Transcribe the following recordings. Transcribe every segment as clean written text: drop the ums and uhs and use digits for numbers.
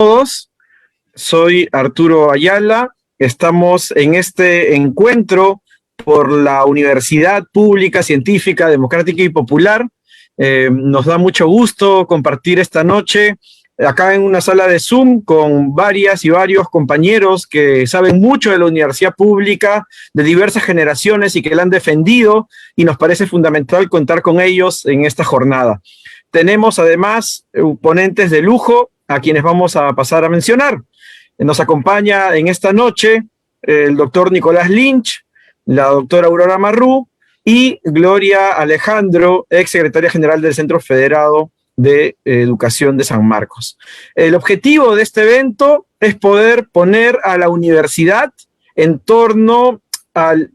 Todos, soy Arturo Ayala. Estamos en este encuentro por la Universidad Pública, Científica, Democrática y Popular. Nos da mucho gusto compartir esta noche acá en una sala de Zoom con varias y varios compañeros que saben mucho de la universidad pública, de diversas generaciones y que la han defendido, y nos parece fundamental contar con ellos en esta jornada. Tenemos además ponentes de lujo a quienes vamos a pasar a mencionar. Nos acompaña en esta noche el doctor Nicolás Lynch, la doctora Aurora Marrú y Gloria Alejandro, ex secretaria general del Centro Federado de Educación de San Marcos. El objetivo de este evento es poder poner a la universidad en torno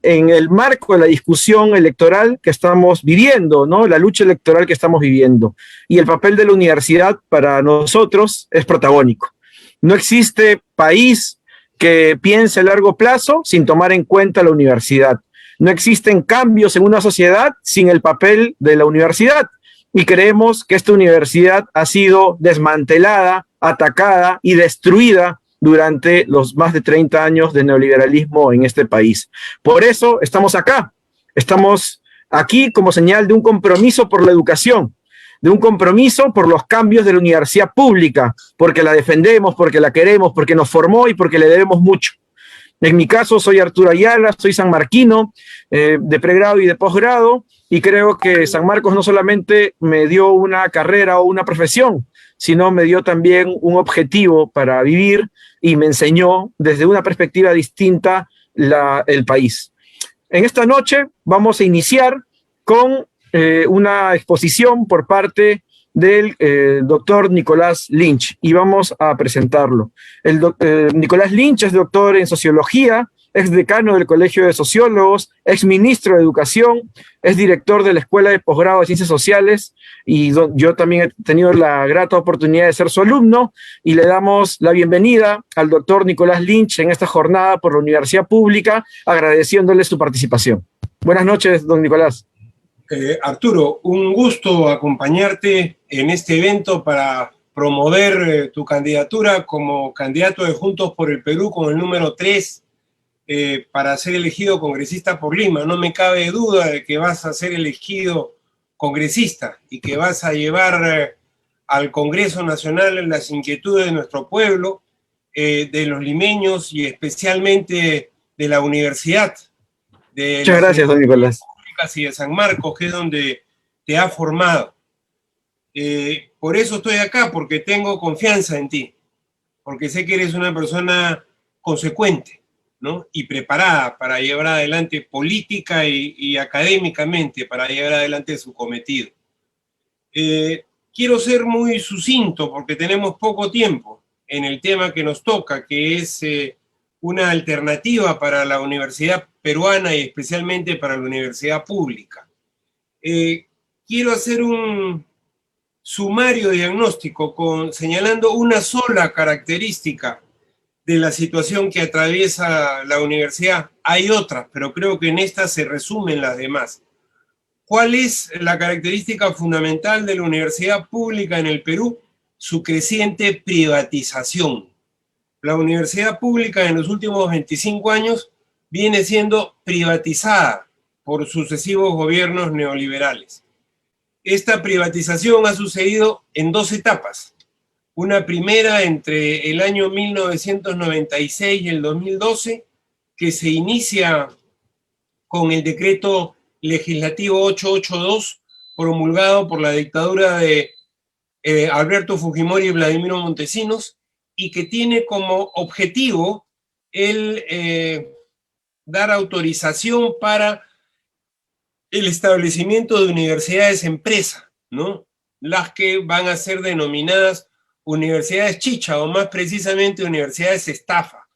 en el marco de la discusión electoral que estamos viviendo, ¿no? La lucha electoral que estamos viviendo. Y el papel de la universidad para nosotros es protagónico. No existe país que piense a largo plazo sin tomar en cuenta la universidad. No existen cambios en una sociedad sin el papel de la universidad. Y creemos que esta universidad ha sido desmantelada, atacada y destruida durante los más de 30 años de neoliberalismo en este país. Por eso estamos acá. Estamos aquí como señal de un compromiso por la educación, de un compromiso por los cambios de la universidad pública, porque la defendemos, porque la queremos, porque nos formó y porque le debemos mucho. En mi caso, soy Arturo Ayala, soy sanmarquino, de pregrado y de posgrado, y creo que San Marcos no solamente me dio una carrera o una profesión, sino me dio también un objetivo para vivir y me enseñó desde una perspectiva distinta el país. En esta noche vamos a iniciar con una exposición por parte del doctor Nicolás Lynch, y vamos a presentarlo. Nicolás Lynch es doctor en Sociología, ex decano del Colegio de Sociólogos, ex ministro de Educación, es director de la Escuela de Posgrado de Ciencias Sociales, y yo también he tenido la grata oportunidad de ser su alumno, y le damos la bienvenida al doctor Nicolás Lynch en esta jornada por la Universidad Pública, agradeciéndole su participación. Buenas noches, don Nicolás. Arturo, un gusto acompañarte en este evento para promover tu candidatura como candidato de Juntos por el Perú con el número 3 para ser elegido congresista por Lima. No me cabe duda de que vas a ser elegido congresista y que vas a llevar al Congreso Nacional las inquietudes de nuestro pueblo, de los limeños y especialmente de la universidad. Muchas gracias, don Nicolás. Y de San Marcos, que es donde te ha formado. Por eso estoy acá, porque tengo confianza en ti, porque sé que eres una persona consecuente, ¿no? Y preparada para llevar adelante política y académicamente para llevar adelante su cometido. Quiero ser muy sucinto porque tenemos poco tiempo en el tema que nos toca, que es una alternativa para la universidad peruana y especialmente para la universidad pública. Quiero hacer un sumario diagnóstico señalando una sola característica de la situación que atraviesa la universidad. Hay otras, pero creo que en esta se resumen las demás. ¿Cuál es la característica fundamental de la universidad pública en el Perú? Su creciente privatización. La universidad pública en los últimos 25 años viene siendo privatizada por sucesivos gobiernos neoliberales. Esta privatización ha sucedido en dos etapas. Una primera entre el año 1996 y el 2012, que se inicia con el decreto legislativo 882, promulgado por la dictadura de Alberto Fujimori y Vladimiro Montesinos, y que tiene como objetivo el dar autorización para el establecimiento de universidades empresa, ¿no? Las que van a ser denominadas universidades chicha, o más precisamente universidades estafa.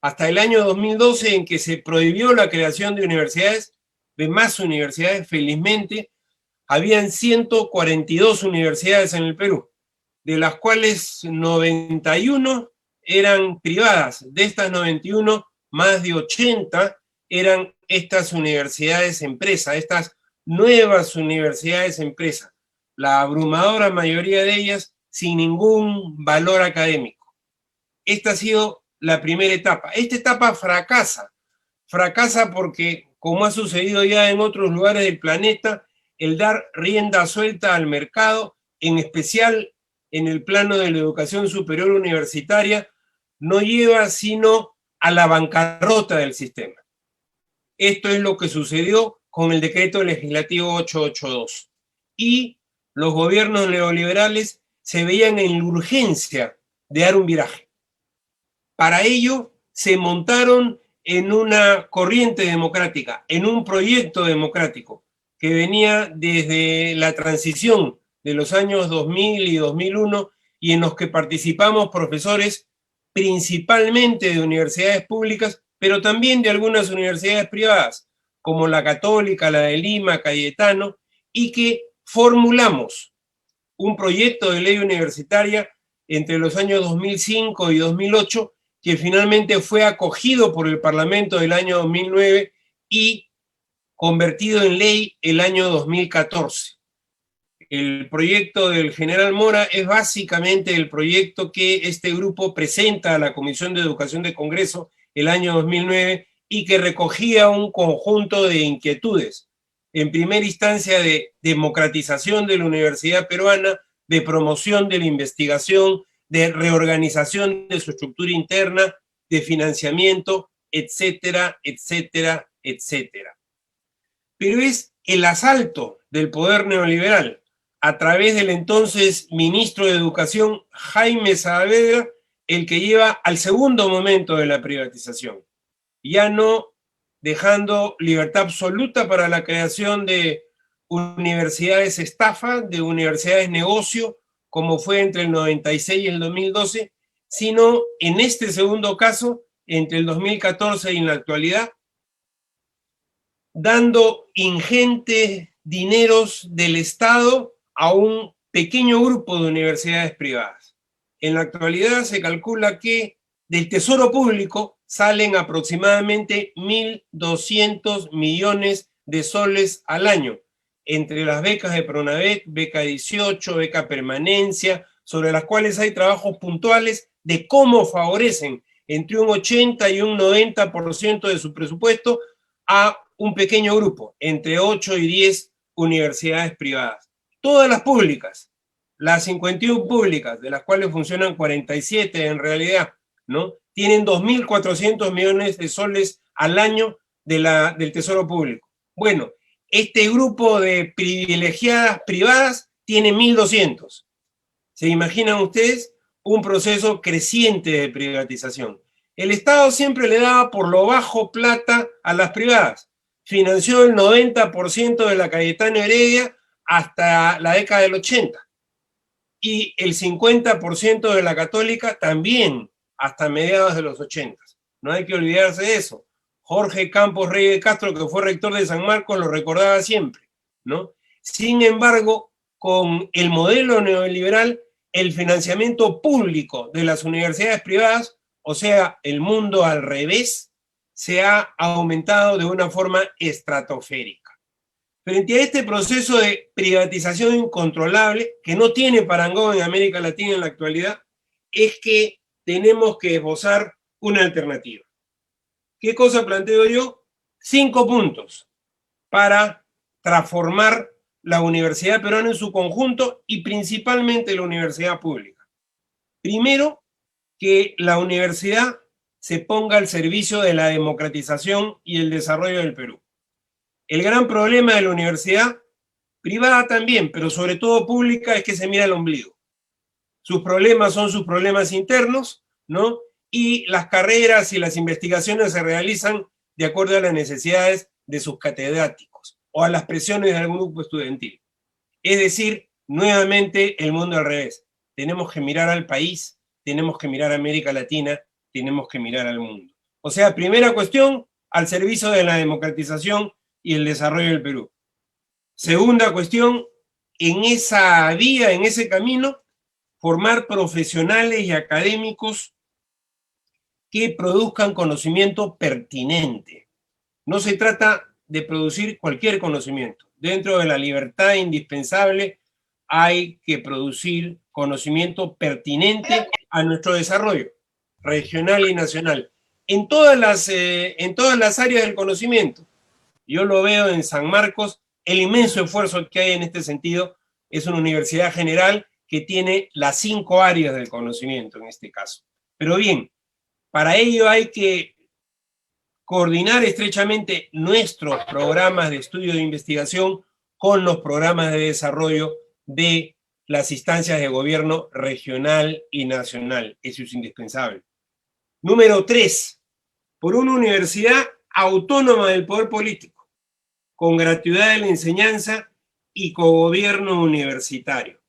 Hasta el año 2012, en que se prohibió la creación de universidades, de más universidades, felizmente, habían 142 universidades en el Perú, de las cuales 91 eran privadas. De estas 91, más de 80 eran estas universidades empresa, estas nuevas universidades empresa, la abrumadora mayoría de ellas sin ningún valor académico. esta ha sido la primera etapa. Esta etapa fracasa porque, como ha sucedido ya en otros lugares del planeta, el dar rienda suelta al mercado, en especial en el plano de la educación superior universitaria, no lleva sino a la bancarrota del sistema. Esto es lo que sucedió con el decreto legislativo 882. Y los gobiernos neoliberales se veían en la urgencia de dar un viraje. Para ello se montaron en una corriente democrática, en un proyecto democrático que venía desde la transición de los años 2000 y 2001 y en los que participamos profesores principalmente de universidades públicas, pero también de algunas universidades privadas, como la Católica, la de Lima, Cayetano, y que formulamos un proyecto de ley universitaria entre los años 2005 y 2008 que finalmente fue acogido por el Parlamento del año 2009 y convertido en ley el año 2014. El proyecto del general Mora es básicamente el proyecto que este grupo presenta a la Comisión de Educación del Congreso el año 2009 y que recogía un conjunto de inquietudes. En primera instancia, de democratización de la universidad peruana, de promoción de la investigación, de reorganización de su estructura interna, de financiamiento, etcétera, etcétera, etcétera. Pero es el asalto del poder neoliberal a través del entonces ministro de Educación, Jaime Saavedra, el que lleva al segundo momento de la privatización, ya no dejando libertad absoluta para la creación de universidades estafa, de universidades negocio, como fue entre el 96 y el 2012, sino en este segundo caso, entre el 2014 y en la actualidad, dando ingentes dineros del Estado a un pequeño grupo de universidades privadas. En la actualidad se calcula que del tesoro público salen aproximadamente 1.200 millones de soles al año, entre las becas de Pronavec, beca 18, beca permanencia, sobre las cuales hay trabajos puntuales de cómo favorecen entre un 80 y un 90% de su presupuesto a un pequeño grupo, entre 8 y 10 universidades privadas. Todas las públicas, las 51 públicas, de las cuales funcionan 47 en realidad, ¿no? Tienen 2.400 millones de soles al año del tesoro público. Bueno, este grupo de privilegiadas privadas tiene 1.200. ¿Se imaginan ustedes? Un proceso creciente de privatización. El Estado siempre le daba por lo bajo plata a las privadas. Financió el 90% de la Cayetano Heredia hasta la década del 80. Y el 50% de la Católica también hasta mediados de los 80. No hay que olvidarse de eso. Jorge Campos Rey de Castro, que fue rector de San Marcos, lo recordaba siempre, ¿no? Sin embargo, con el modelo neoliberal, el financiamiento público de las universidades privadas, o sea, el mundo al revés, se ha aumentado de una forma estratosférica. Frente a este proceso de privatización incontrolable, que no tiene parangón en América Latina en la actualidad, es que tenemos que esbozar una alternativa. ¿Qué cosa planteo yo? 5 puntos para transformar la universidad peruana en su conjunto y principalmente la universidad pública. Primero, que la universidad se ponga al servicio de la democratización y el desarrollo del Perú. El gran problema de la universidad, privada también, pero sobre todo pública, es que se mira el ombligo. Sus problemas son sus problemas internos, ¿no? Y las carreras y las investigaciones se realizan de acuerdo a las necesidades de sus catedráticos o a las presiones de algún grupo estudiantil. Es decir, nuevamente el mundo al revés. Tenemos que mirar al país, tenemos que mirar a América Latina, tenemos que mirar al mundo. O sea, primera cuestión, al servicio de la democratización y el desarrollo del Perú. Segunda cuestión, en esa vía, en ese camino, formar profesionales y académicos que produzcan conocimiento pertinente. No se trata de producir cualquier conocimiento. Dentro de la libertad indispensable hay que producir conocimiento pertinente a nuestro desarrollo. regional y nacional, en todas las áreas del conocimiento. Yo lo veo en San Marcos, el inmenso esfuerzo que hay en este sentido. Es una universidad general que tiene las 5 áreas del conocimiento en este caso. Pero bien, para ello hay que coordinar estrechamente nuestros programas de estudio de investigación con los programas de desarrollo de las instancias de gobierno regional y nacional. Eso es indispensable. Número 3, por una universidad autónoma del poder político, con gratuidad de la enseñanza y cogobierno universitario.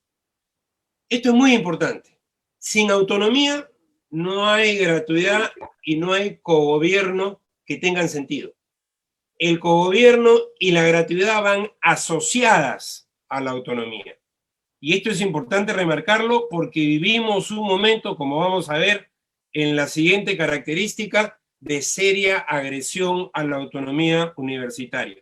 Esto es muy importante. Sin autonomía no hay gratuidad y no hay cogobierno que tengan sentido. El cogobierno y la gratuidad van asociadas a la autonomía. Y esto es importante remarcarlo porque vivimos un momento, como vamos a ver en la siguiente característica, de seria agresión a la autonomía universitaria.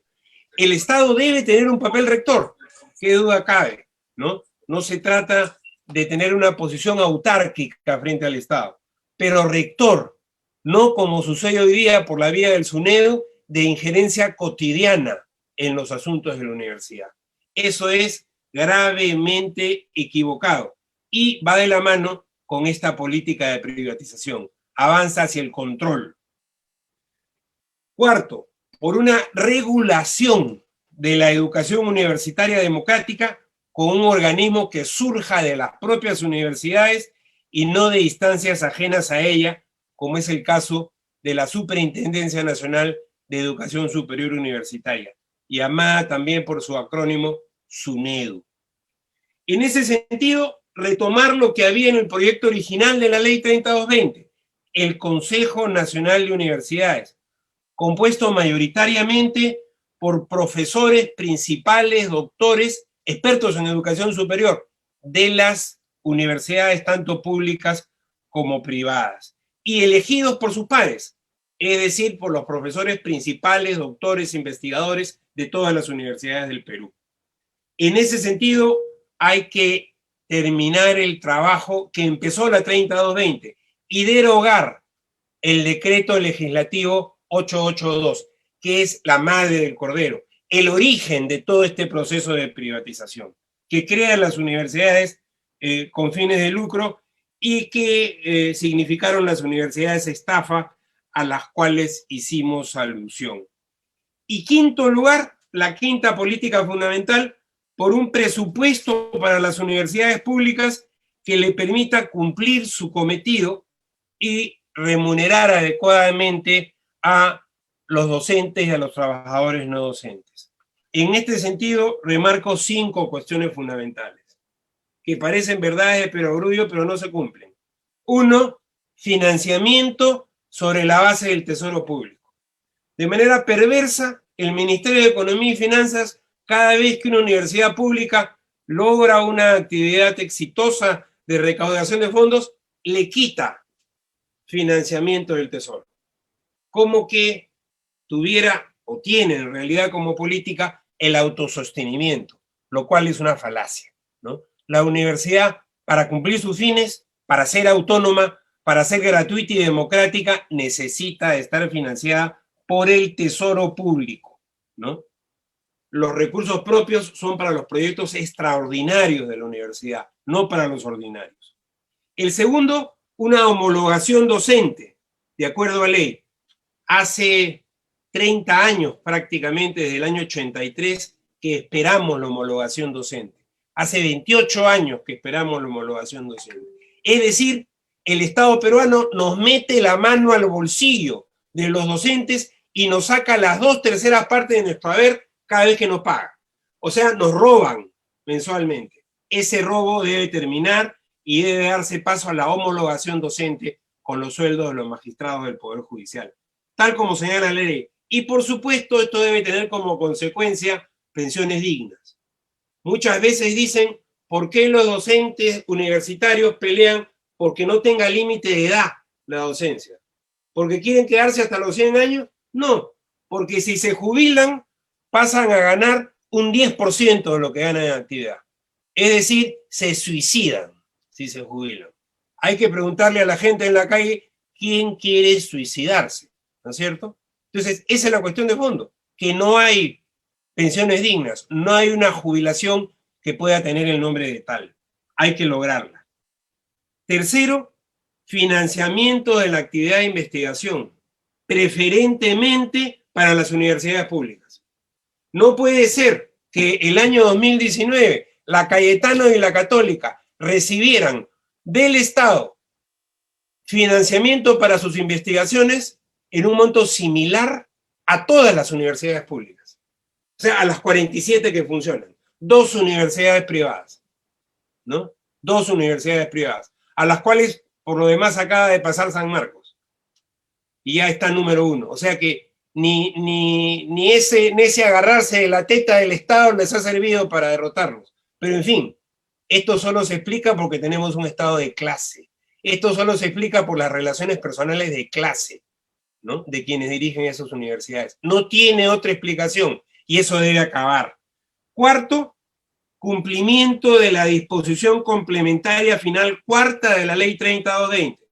El Estado debe tener un papel rector, qué duda cabe, ¿no? No se trata de tener una posición autárquica frente al Estado, pero rector, no como sucede hoy día por la vía del SUNEDU, de injerencia cotidiana en los asuntos de la universidad. Eso es gravemente equivocado y va de la mano con esta política de privatización. Avanza hacia el control. Cuarto, por una regulación de la educación universitaria democrática con un organismo que surja de las propias universidades y no de instancias ajenas a ella, como es el caso de la Superintendencia Nacional de Educación Superior Universitaria, llamada también por su acrónimo SUNEDU. En ese sentido, retomar lo que había en el proyecto original de la Ley 3220, el Consejo Nacional de Universidades, compuesto mayoritariamente por profesores principales, doctores, expertos en educación superior de las universidades tanto públicas como privadas, y elegidos por sus pares, es decir, por los profesores principales, doctores, investigadores de todas las universidades del Perú. En ese sentido, hay que terminar el trabajo que empezó la 3220 y derogar el decreto legislativo 882, que es la madre del cordero, el origen de todo este proceso de privatización, que crea las universidades con fines de lucro y que significaron las universidades estafa a las cuales hicimos alusión. Y quinto lugar, la quinta política fundamental, por un presupuesto para las universidades públicas que le permita cumplir su cometido y remunerar adecuadamente a los docentes y a los trabajadores no docentes. En este sentido, remarco 5 cuestiones fundamentales, que parecen verdades de perogrullo, pero no se cumplen. 1, financiamiento sobre la base del tesoro público. De manera perversa, el Ministerio de Economía y Finanzas, cada vez que una universidad pública logra una actividad exitosa de recaudación de fondos, le quita financiamiento del tesoro. Como que tuviera o tiene en realidad como política el autosostenimiento, lo cual es una falacia, ¿no? La universidad, para cumplir sus fines, para ser autónoma, para ser gratuita y democrática, necesita estar financiada por el tesoro público, ¿no? Los recursos propios son para los proyectos extraordinarios de la universidad, no para los ordinarios. El segundo, una homologación docente, de acuerdo a ley. Hace 30 años prácticamente, desde el año 83, que esperamos la homologación docente. Hace 28 años que esperamos la homologación docente. Es decir, el Estado peruano nos mete la mano al bolsillo de los docentes y nos saca las 2/3 partes de nuestro haber cada vez que nos paga. O sea, nos roban mensualmente. Ese robo debe terminar y debe darse paso a la homologación docente con los sueldos de los magistrados del Poder Judicial, tal como señala la ley. Y por supuesto, esto debe tener como consecuencia pensiones dignas. Muchas veces dicen, ¿por qué los docentes universitarios pelean porque no tenga límite de edad la docencia? ¿Porque quieren quedarse hasta los 100 años? No, porque si se jubilan, pasan a ganar un 10% de lo que ganan en actividad. Es decir, se suicidan si se jubilan. Hay que preguntarle a la gente en la calle quién quiere suicidarse, ¿no es cierto? Entonces, esa es la cuestión de fondo, que no hay pensiones dignas, no hay una jubilación que pueda tener el nombre de tal. Hay que lograrla. Tercero, financiamiento de la actividad de investigación, preferentemente para las universidades públicas. No puede ser que el año 2019 la Cayetano y la Católica recibieran del Estado financiamiento para sus investigaciones en un monto similar a todas las universidades públicas. O sea, a las 47 que funcionan. 2 universidades privadas, ¿no? 2 universidades privadas, a las cuales, por lo demás, acaba de pasar San Marcos. Y ya está número 1. O sea que ni ese agarrarse de la teta del Estado les ha servido para derrotarlos. Pero en fin, esto solo se explica porque tenemos un Estado de clase. Esto solo se explica por las relaciones personales de clase, ¿no? De quienes dirigen esas universidades. No tiene otra explicación y eso debe acabar. Cuarto, cumplimiento de la disposición complementaria final cuarta de la Ley 3220.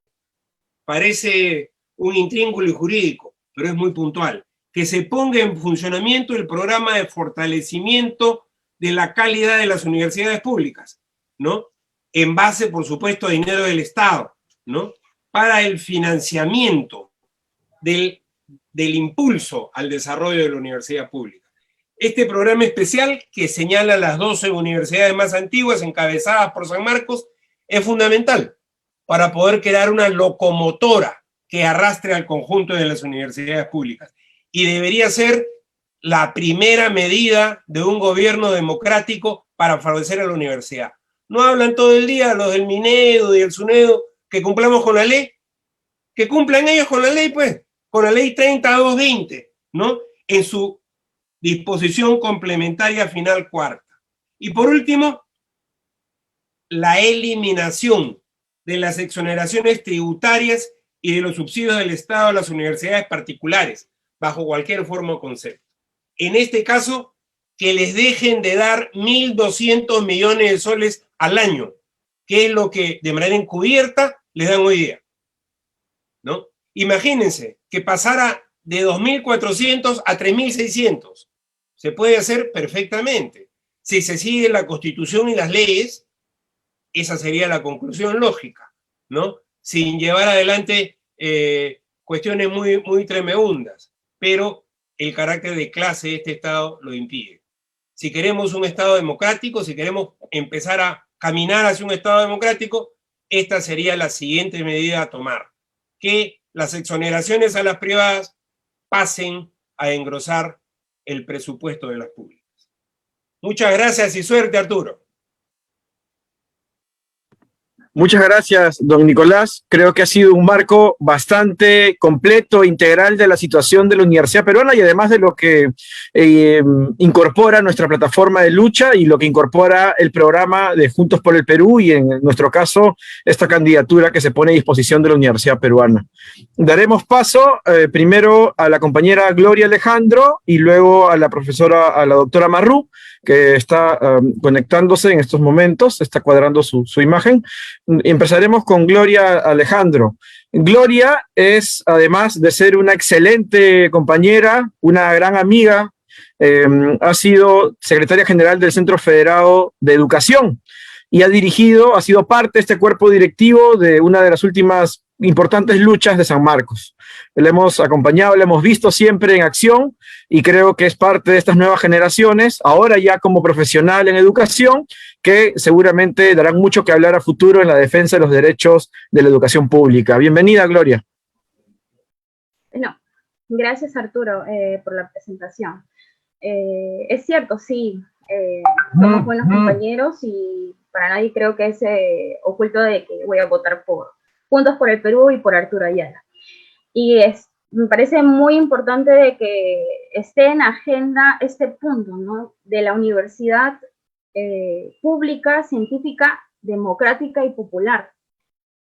Parece un intríngulo jurídico, pero es muy puntual. Que se ponga en funcionamiento el programa de fortalecimiento de la calidad de las universidades públicas, ¿no? En base, por supuesto, a dinero del Estado, ¿no? Para el financiamiento del impulso al desarrollo de la universidad pública. Este programa especial, que señala las 12 universidades más antiguas encabezadas por San Marcos, es fundamental para poder crear una locomotora que arrastre al conjunto de las universidades públicas. Y debería ser la primera medida de un gobierno democrático para favorecer a la universidad. No hablan todo el día los del Minedo y el Sunedo que cumplamos con la ley, que cumplan ellos con la ley, pues, con la ley 3220, ¿no? En su disposición complementaria final cuarta. Y por último, la eliminación de las exoneraciones tributarias y de los subsidios del Estado a las universidades particulares, bajo cualquier forma o concepto. En este caso, que les dejen de dar 1.200 millones de soles al año, que es lo que de manera encubierta les dan hoy día, ¿no? Imagínense que pasara de 2.400 a 3.600. Se puede hacer perfectamente. Si se sigue la Constitución y las leyes, esa sería la conclusión lógica, ¿no? Sin llevar adelante cuestiones muy tremeundas. Pero el carácter de clase de este Estado lo impide. Si queremos un Estado democrático, si queremos empezar a caminar hacia un Estado democrático, esta sería la siguiente medida a tomar. Que las exoneraciones a las privadas pasen a engrosar el presupuesto de las públicas. Muchas gracias y suerte, Arturo. Muchas gracias, don Nicolás. Creo que ha sido un marco bastante completo, integral de la situación de la Universidad Peruana y además de lo que incorpora nuestra plataforma de lucha y lo que incorpora el programa de Juntos por el Perú y en nuestro caso esta candidatura que se pone a disposición de la Universidad Peruana. Daremos paso primero a la compañera Gloria Alejandro y luego a la doctora Marrú, que está conectándose en estos momentos, está cuadrando su imagen. Empezaremos con Gloria Alejandro. Gloria es, además de ser una excelente compañera, una gran amiga, ha sido secretaria general del Centro Federado de Educación y ha sido parte de este cuerpo directivo de una de las últimas importantes luchas de San Marcos. Le hemos acompañado, le hemos visto siempre en acción y creo que es parte de estas nuevas generaciones, ahora ya como profesional en educación, que seguramente darán mucho que hablar a futuro en la defensa de los derechos de la educación pública. Bienvenida, Gloria. No, gracias, Arturo, por la presentación. Es cierto, sí, somos buenos compañeros y para nadie creo que es oculto de que voy a votar por Juntos por el Perú y por Arturo Ayala. Y me parece muy importante de que esté en agenda este punto, ¿no? De la universidad pública, científica, democrática y popular,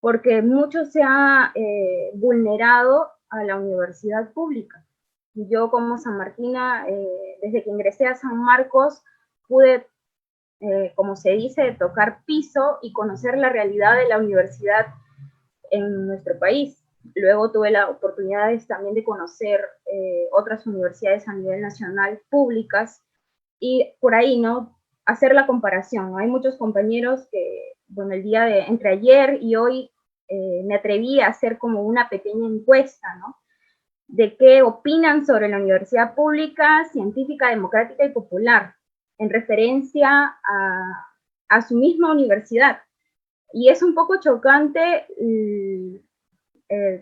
porque mucho se ha vulnerado a la universidad pública. Yo como sanmarquina, desde que ingresé a San Marcos, pude, como se dice, tocar piso y conocer la realidad de la universidad en nuestro país. Luego tuve la oportunidad también de conocer otras universidades a nivel nacional públicas y por ahí, ¿no? Hacer la comparación. Hay muchos compañeros que, bueno, el día de entre ayer y hoy me atreví a hacer como una pequeña encuesta, ¿no? De qué opinan sobre la universidad pública, científica, democrática y popular, en referencia a su misma universidad. Y es un poco chocante,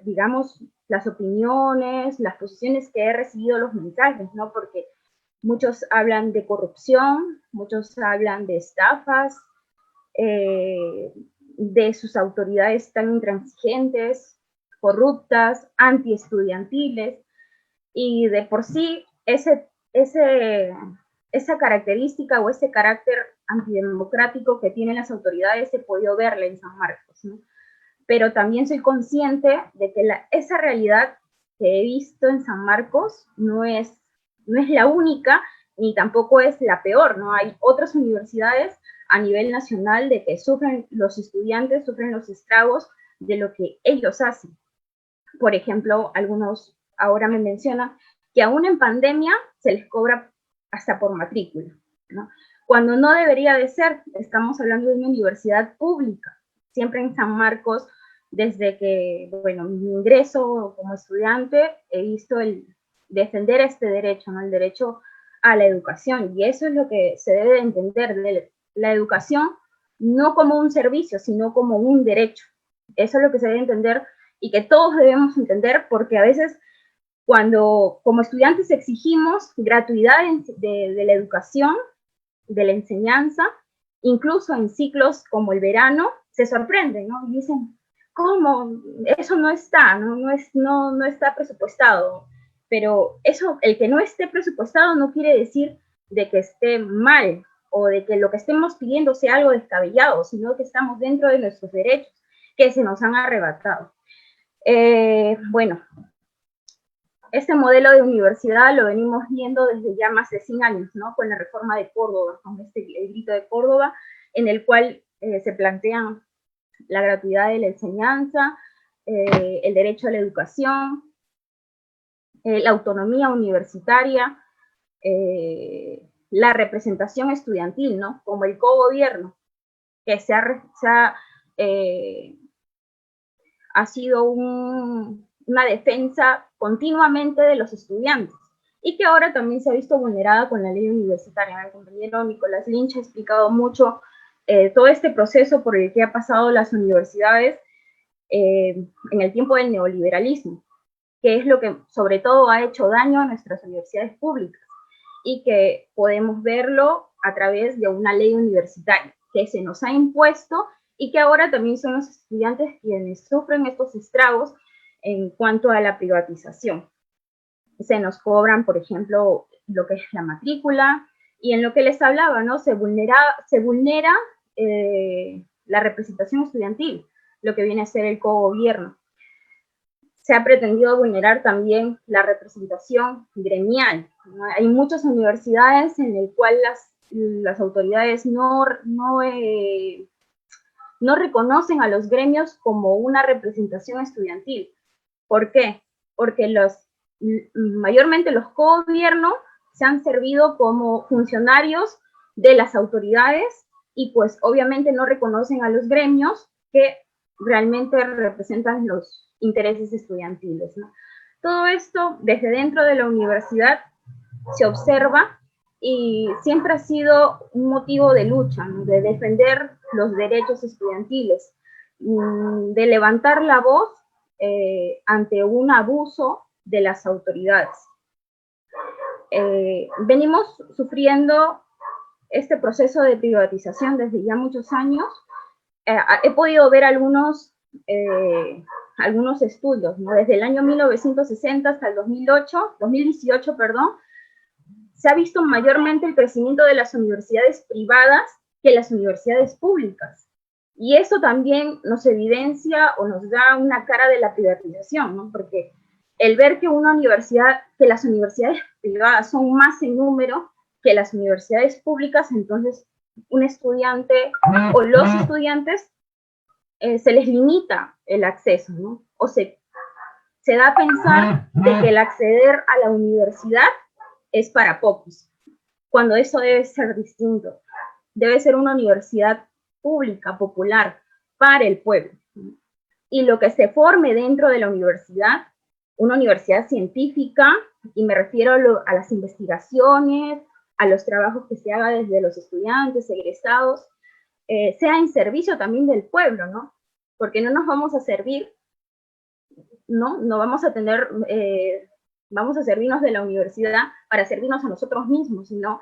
digamos, las opiniones, las posiciones que he recibido, los mensajes, ¿no? Porque muchos hablan de corrupción, muchos hablan de estafas, de sus autoridades tan intransigentes, corruptas, antiestudiantiles, y de por sí esa característica o ese carácter antidemocrático que tienen las autoridades he podido verla en San Marcos, ¿no? Pero también soy consciente de que esa realidad que he visto en San Marcos no es la única ni tampoco es la peor, ¿no? Hay otras universidades a nivel nacional de que sufren los estudiantes, sufren los estragos de lo que ellos hacen. Por ejemplo, algunos ahora me mencionan que aún en pandemia se les cobra hasta por matrícula, ¿no? Cuando no debería de ser. Estamos hablando de una universidad pública. Siempre en San Marcos, desde que, bueno, mi ingreso como estudiante, he visto el defender este derecho, ¿no? El derecho a la educación, y eso es lo que se debe de entender, de la educación no como un servicio, sino como un derecho. Eso es lo que se debe entender y que todos debemos entender, porque a veces cuando como estudiantes exigimos gratuidad de la educación, de la enseñanza, incluso en ciclos como el verano, se sorprenden, ¿no? Y dicen, ¿cómo? Eso no está, no está presupuestado. Pero eso, el que no esté presupuestado no quiere decir de que esté mal o de que lo que estemos pidiendo sea algo descabellado, sino que estamos dentro de nuestros derechos que se nos han arrebatado. Bueno, este modelo de universidad lo venimos viendo desde ya más de 100 años, ¿no? Con la reforma de Córdoba, con el grito de Córdoba, en el cual se plantean la gratuidad de la enseñanza, el derecho a la educación, la autonomía universitaria, la representación estudiantil, ¿no? Como el cogobierno, que ha sido una defensa continuamente de los estudiantes y que ahora también se ha visto vulnerada con la ley universitaria. El compañero Nicolás Lynch ha explicado mucho todo este proceso por el que ha pasado las universidades en el tiempo del neoliberalismo, que es lo que sobre todo ha hecho daño a nuestras universidades públicas y que podemos verlo a través de una ley universitaria que se nos ha impuesto y que ahora también son los estudiantes quienes sufren estos estragos en cuanto a la privatización. Se nos cobran, por ejemplo, lo que es la matrícula, y en lo que les hablaba, ¿no? Se vulnera la representación estudiantil, lo que viene a ser el cogobierno. Se ha pretendido vulnerar también la representación gremial, ¿no? Hay muchas universidades en las cuales las autoridades no reconocen a los gremios como una representación estudiantil. ¿Por qué? Porque mayormente los cogobiernos se han servido como funcionarios de las autoridades y pues obviamente no reconocen a los gremios que realmente representan los intereses estudiantiles, ¿no? Todo esto desde dentro de la universidad se observa y siempre ha sido un motivo de lucha, ¿no? De defender los derechos estudiantiles, de levantar la voz ante un abuso de las autoridades. Venimos sufriendo este proceso de privatización desde ya muchos años. He podido ver algunos estudios, ¿no? Desde el año 1960 hasta el 2018, se ha visto mayormente el crecimiento de las universidades privadas que las universidades públicas. Y eso también nos evidencia o nos da una cara de la privatización, ¿no? Porque el ver que las universidades privadas son más en número que las universidades públicas, entonces un estudiante o los estudiantes se les limita el acceso, ¿no? O se se da a pensar de que el acceder a la universidad es para pocos, cuando eso debe ser distinto. Debe ser una universidad pública, popular, para el pueblo. Y lo que se forme dentro de la universidad, una universidad científica, y me refiero a las investigaciones, a los trabajos que se haga desde los estudiantes, egresados, sea en servicio también del pueblo, ¿no? Porque no nos vamos a servir, no vamos a tener, vamos a servirnos de la universidad para servirnos a nosotros mismos, sino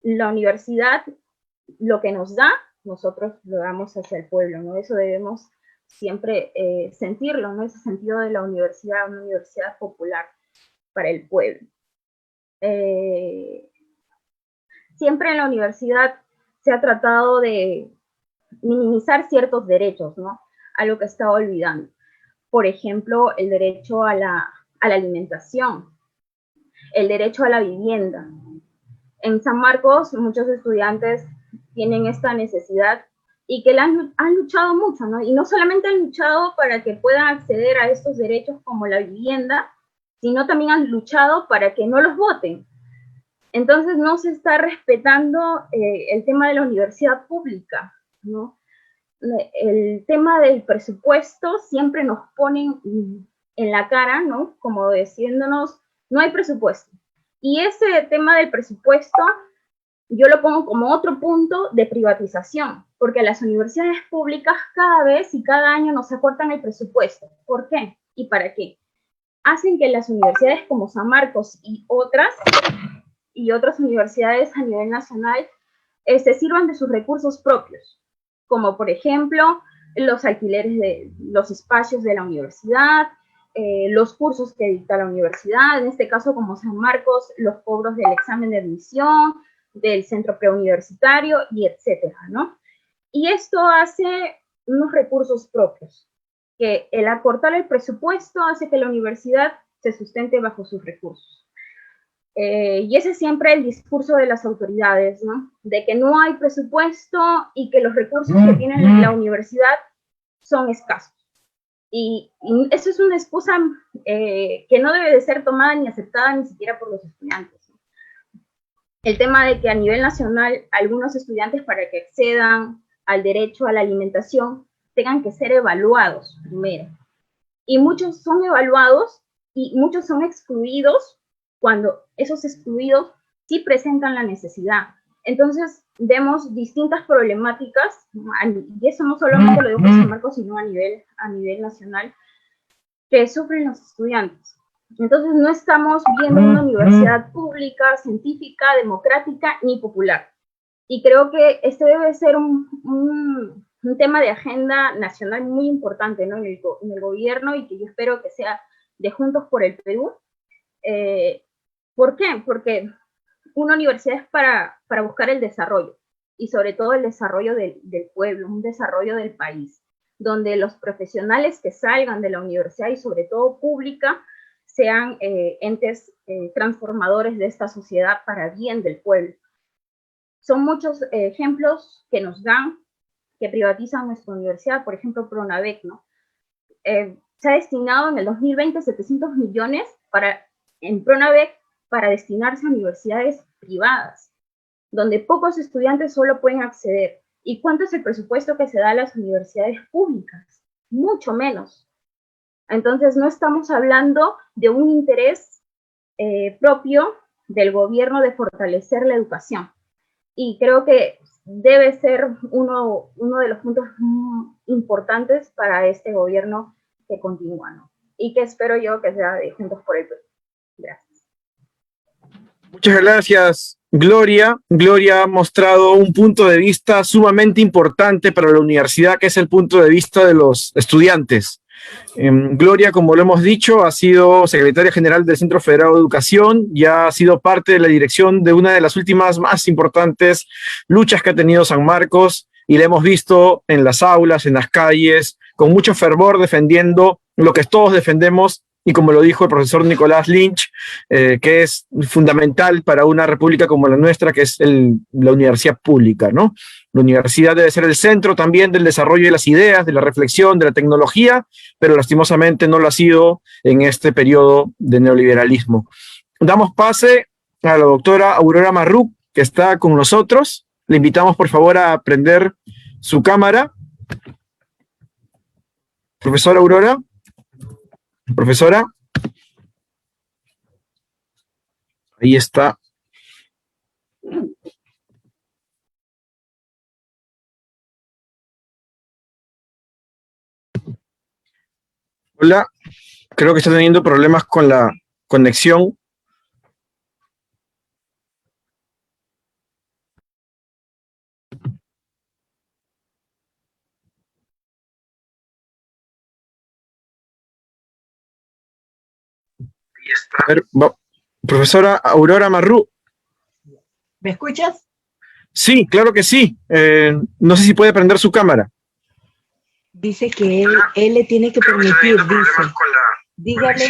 la universidad, lo que nos da, nosotros lo damos hacia el pueblo, ¿no? Eso debemos siempre sentirlo, ¿no? Ese sentido de la universidad, una universidad popular para el pueblo. Siempre en la universidad se ha tratado de minimizar ciertos derechos, ¿no? Algo que estaba olvidando. Por ejemplo, el derecho a la alimentación, el derecho a la vivienda. En San Marcos, muchos estudiantes tienen esta necesidad y que han luchado mucho, ¿no? Y no solamente han luchado para que puedan acceder a estos derechos como la vivienda, sino también han luchado para que no los voten. Entonces no se está respetando el tema de la universidad pública, ¿no? El tema del presupuesto siempre nos ponen en la cara, ¿no? Como diciéndonos, no hay presupuesto. Y ese tema del presupuesto yo lo pongo como otro punto de privatización, porque las universidades públicas cada vez y cada año nos acortan el presupuesto. ¿Por qué? ¿Y para qué? Hacen que las universidades como San Marcos y otras universidades a nivel nacional se sirvan de sus recursos propios, como por ejemplo los alquileres de los espacios de la universidad, los cursos que dicta la universidad, en este caso como San Marcos, los cobros del examen de admisión, del centro preuniversitario y etcétera, ¿no? Y esto hace unos recursos propios, que el acortar el presupuesto hace que la universidad se sustente bajo sus recursos. Y ese es siempre el discurso de las autoridades, ¿no? De que no hay presupuesto y que los recursos que tiene la universidad son escasos. Y eso es una excusa que no debe de ser tomada ni aceptada ni siquiera por los estudiantes, ¿no? El tema de que a nivel nacional algunos estudiantes para que accedan al derecho a la alimentación tengan que ser evaluados primero. Y muchos son evaluados y muchos son excluidos cuando esos excluidos sí presentan la necesidad. Entonces, vemos distintas problemáticas, y eso no solamente lo digo por San Marcos, sino a nivel nacional, que sufren los estudiantes. Entonces, no estamos viendo una universidad pública, científica, democrática, ni popular. Y creo que este debe ser un tema de agenda nacional muy importante, ¿no? en el gobierno, y que yo espero que sea de Juntos por el Perú. ¿Por qué? Porque una universidad es para buscar el desarrollo, y sobre todo el desarrollo del pueblo, un desarrollo del país, donde los profesionales que salgan de la universidad, y sobre todo pública, sean entes transformadores de esta sociedad para bien del pueblo. Son muchos ejemplos que nos dan, que privatizan nuestra universidad, por ejemplo, Pronavec, ¿no? Se ha destinado en el 2020 700 millones en Pronavec para destinarse a universidades privadas, donde pocos estudiantes solo pueden acceder. ¿Y cuánto es el presupuesto que se da a las universidades públicas? Mucho menos. Entonces, no estamos hablando de un interés propio del gobierno de fortalecer la educación. Y creo que debe ser uno de los puntos importantes para este gobierno que continúa, ¿no? Y que espero yo que sea de Juntos por el Perú. Gracias. Muchas gracias, Gloria. Gloria ha mostrado un punto de vista sumamente importante para la universidad, que es el punto de vista de los estudiantes. Gloria, como lo hemos dicho, ha sido secretaria general del Centro Federado de Educación, ya ha sido parte de la dirección de una de las últimas más importantes luchas que ha tenido San Marcos, y la hemos visto en las aulas, en las calles, con mucho fervor defendiendo lo que todos defendemos, y como lo dijo el profesor Nicolás Lynch, que es fundamental para una república como la nuestra, que es la universidad pública, ¿no? La universidad debe ser el centro también del desarrollo de las ideas, de la reflexión, de la tecnología, pero lastimosamente no lo ha sido en este periodo de neoliberalismo. Damos pase a la doctora Aurora Marrú, que está con nosotros. Le invitamos, por favor, a prender su cámara. Profesora Aurora. Profesora. Ahí está. Hola. Creo que está teniendo problemas con la conexión. A ver, profesora Aurora Marrú. ¿Me escuchas? Sí, claro que sí. No sé si puede prender su cámara. Dice que él le tiene que permitir, dice. Dígale,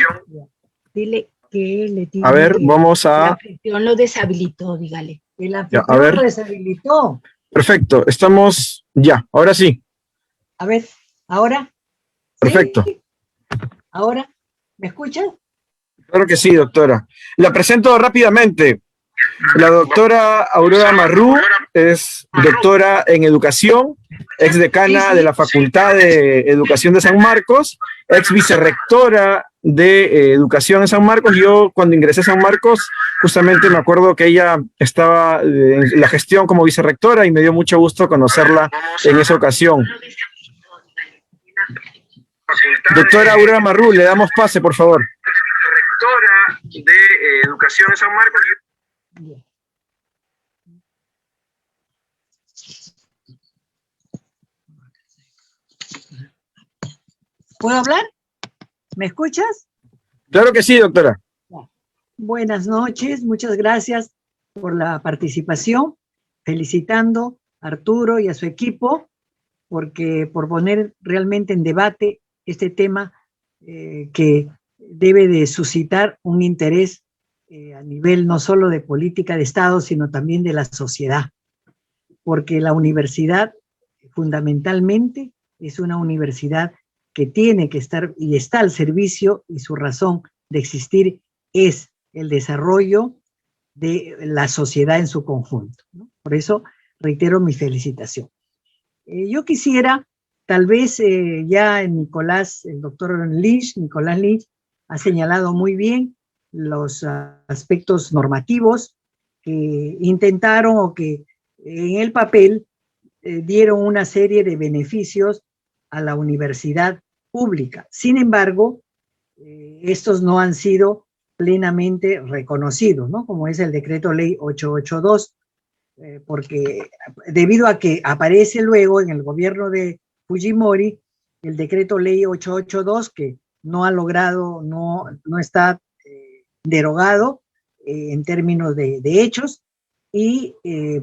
dile que él le tiene A ver, que... vamos a... La anfitrión lo deshabilitó, dígale. El anfitrión a ver. lo deshabilitó. Perfecto, estamos ya, ahora sí. A ver, ¿ahora? Perfecto. ¿Sí? ¿Ahora? ¿Me escuchas? Claro que sí, doctora. La presento rápidamente. La doctora Aurora Marrú es doctora en educación, ex decana de la Facultad de Educación de San Marcos, ex vicerrectora de Educación en San Marcos. Yo cuando ingresé a San Marcos, justamente me acuerdo que ella estaba en la gestión como vicerrectora y me dio mucho gusto conocerla en esa ocasión. Doctora Aurora Marrú, le damos pase, por favor. Rectora de Educación en San Marcos. ¿Puedo hablar? ¿Me escuchas? Claro que sí, doctora. Buenas noches, muchas gracias por la participación, felicitando a Arturo y a su equipo por poner realmente en debate este tema que debe de suscitar un interés a nivel no solo de política de Estado, sino también de la sociedad, porque la universidad fundamentalmente es una universidad que tiene que estar y está al servicio, y su razón de existir es el desarrollo de la sociedad en su conjunto, ¿no? Por eso reitero mi felicitación. Yo quisiera, tal vez ya el doctor Nicolás Lynch, ha señalado muy bien los aspectos normativos que intentaron o que en el papel dieron una serie de beneficios a la universidad pública. Sin embargo, estos no han sido plenamente reconocidos, ¿no? Como es el decreto ley 882, porque debido a que aparece luego en el gobierno de Fujimori el decreto ley 882, que no ha logrado, no está derogado en términos de hechos, y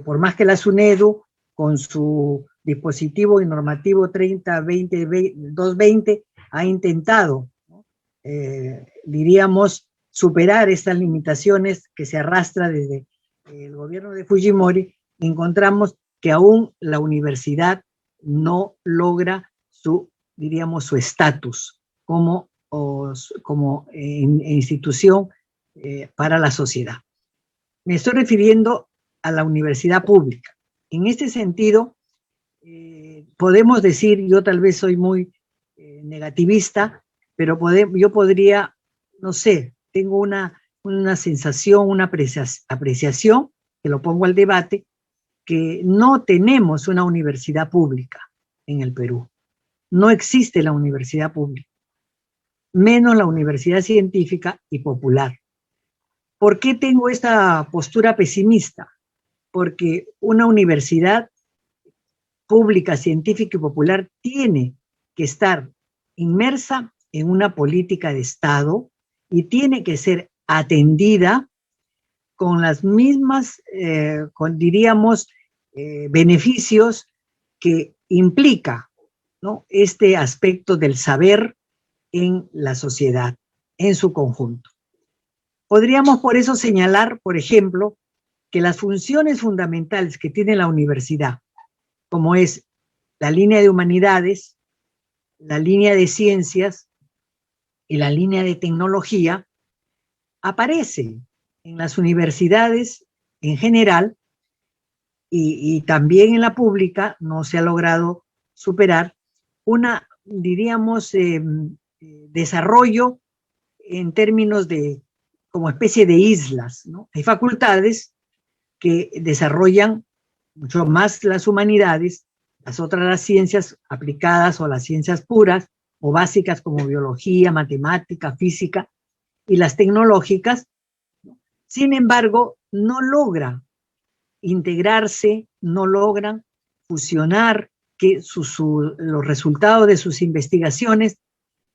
por más que la SUNEDU, con su dispositivo y normativo 30-220, ha intentado, ¿no? Diríamos, superar estas limitaciones que se arrastra desde el gobierno de Fujimori, encontramos que aún la universidad no logra su estatus como institución para la sociedad. Me estoy refiriendo a la universidad pública. En este sentido, podemos decir, yo tal vez soy muy negativista, pero yo podría, no sé, tengo una sensación, una apreciación, que lo pongo al debate, que no tenemos una universidad pública en el Perú. No existe la universidad pública, menos la universidad científica y popular. ¿Por qué tengo esta postura pesimista? Porque una universidad pública, científica y popular tiene que estar inmersa en una política de Estado y tiene que ser atendida con las mismas, diríamos, beneficios que implica, ¿no?, este aspecto del saber en la sociedad. en su conjunto. Podríamos por eso señalar, por ejemplo, que las funciones fundamentales que tiene la universidad, como es la línea de humanidades, la línea de ciencias y la línea de tecnología, aparecen en las universidades en general y también en la pública. No se ha logrado superar una, diríamos, desarrollo en términos de como especie de islas, ¿no? Hay facultades que desarrollan mucho más las humanidades, las otras las ciencias aplicadas o las ciencias puras o básicas como biología, matemática, física, y las tecnológicas. Sin embargo, no logran integrarse, no logran fusionar los resultados de sus investigaciones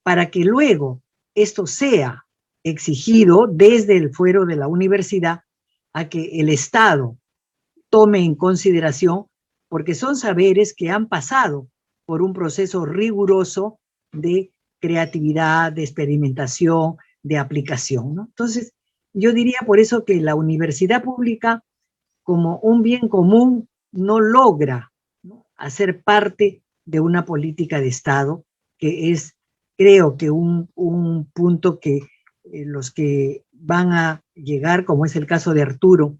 para que luego esto sea exigido desde el fuero de la universidad a que el Estado tome en consideración, porque son saberes que han pasado por un proceso riguroso de creatividad, de experimentación, de aplicación, ¿no? Entonces, yo diría por eso que la universidad pública, como un bien común, no logra, ¿no?, hacer parte de una política de Estado, que es, creo que un punto que los que van a llegar, como es el caso de Arturo,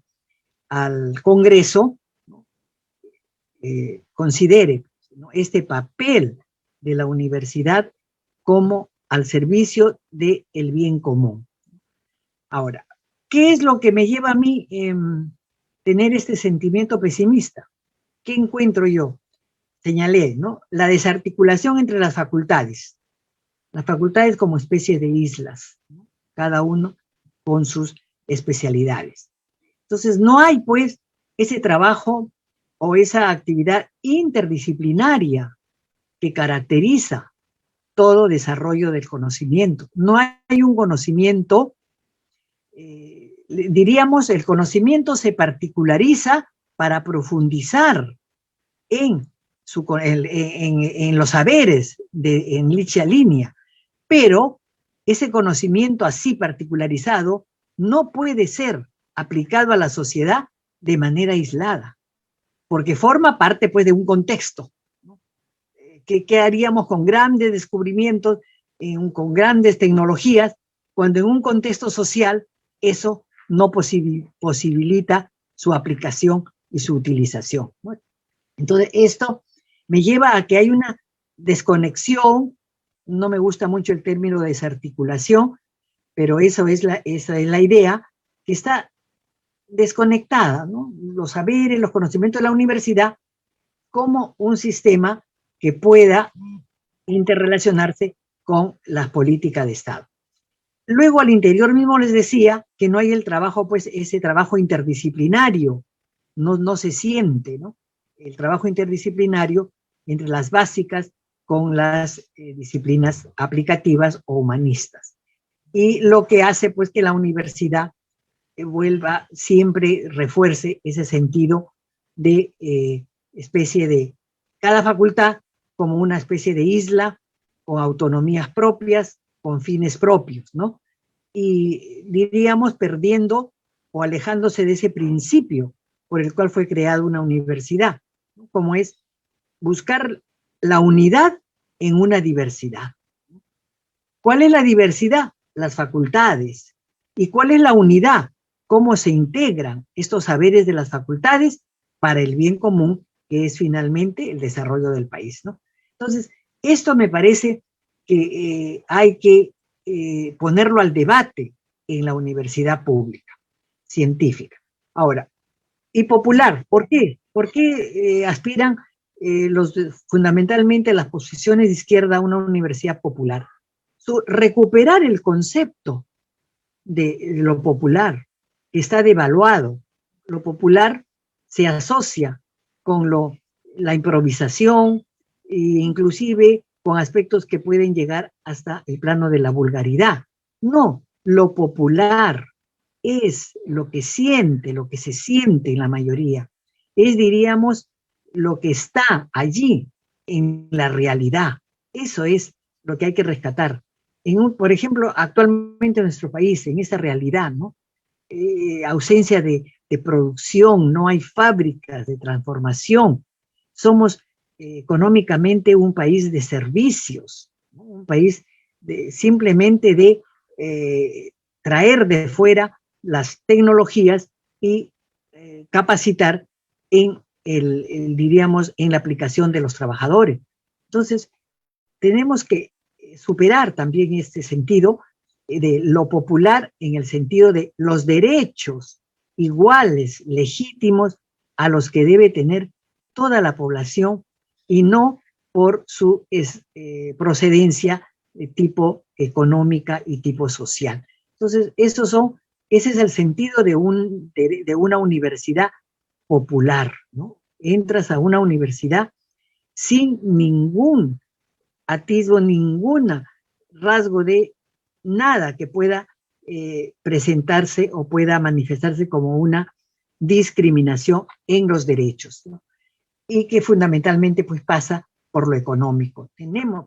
al Congreso, ¿no?, considere, ¿no?, este papel de la universidad como al servicio del bien común. Ahora, ¿qué es lo que me lleva a mí tener este sentimiento pesimista? ¿Qué encuentro yo? Señalé, ¿no?, la desarticulación entre las facultades como especie de islas, ¿no?, cada uno con sus especialidades. Entonces, no hay, pues, ese trabajo o esa actividad interdisciplinaria que caracteriza todo desarrollo del conocimiento. No hay un conocimiento, diríamos, el conocimiento se particulariza para profundizar en los saberes en dicha línea, pero ese conocimiento así particularizado no puede ser aplicado a la sociedad de manera aislada, porque forma parte, pues, de un contexto, ¿no? ¿Qué haríamos con grandes descubrimientos, con grandes tecnologías, cuando en un contexto social eso no posibilita su aplicación y su utilización, ¿no? Entonces, esto me lleva a que hay una desconexión. No me gusta mucho el término de desarticulación, pero esa es la idea, que está desconectada, ¿no?, los saberes, los conocimientos de la universidad como un sistema que pueda interrelacionarse con las políticas de Estado. Luego, al interior mismo les decía que no hay el trabajo, pues, ese trabajo interdisciplinario, no se siente, ¿no?, el trabajo interdisciplinario entre las básicas con las disciplinas aplicativas o humanistas. Y lo que hace, pues, que la universidad siempre refuerce ese sentido de especie de cada facultad como una especie de isla, con autonomías propias, con fines propios, ¿no? Y diríamos perdiendo o alejándose de ese principio por el cual fue creada una universidad, ¿no?, como es buscar la unidad en una diversidad. ¿Cuál es la diversidad? Las facultades. ¿Y cuál es la unidad? Cómo se integran estos saberes de las facultades para el bien común, que es finalmente el desarrollo del país, ¿no? Entonces, esto me parece que hay que ponerlo al debate en la universidad pública, científica. Ahora, y popular, ¿por qué? ¿Por qué aspiran fundamentalmente las posiciones de izquierda a una universidad popular? Recuperar el concepto de lo popular, que está devaluado. Lo popular se asocia con la improvisación e inclusive con aspectos que pueden llegar hasta el plano de la vulgaridad. No, lo popular es lo que se siente en la mayoría. Es, diríamos, lo que está allí en la realidad. Eso es lo que hay que rescatar. por ejemplo, actualmente en nuestro país, en esa realidad, ¿no? Ausencia de producción, no hay fábricas de transformación, somos económicamente un país de servicios, ¿no? Un país simplemente de traer de fuera las tecnologías y capacitar en diríamos, en la aplicación de los trabajadores. Entonces, tenemos que superar también este sentido de lo popular en el sentido de los derechos iguales, legítimos, a los que debe tener toda la población y no por su procedencia de tipo económica y tipo social. Entonces, ese es el sentido de una universidad popular, ¿no? Entras a una universidad sin ningún atisbo, ningún rasgo de nada que pueda presentarse o pueda manifestarse como una discriminación en los derechos, ¿no? Y que fundamentalmente pues pasa por lo económico.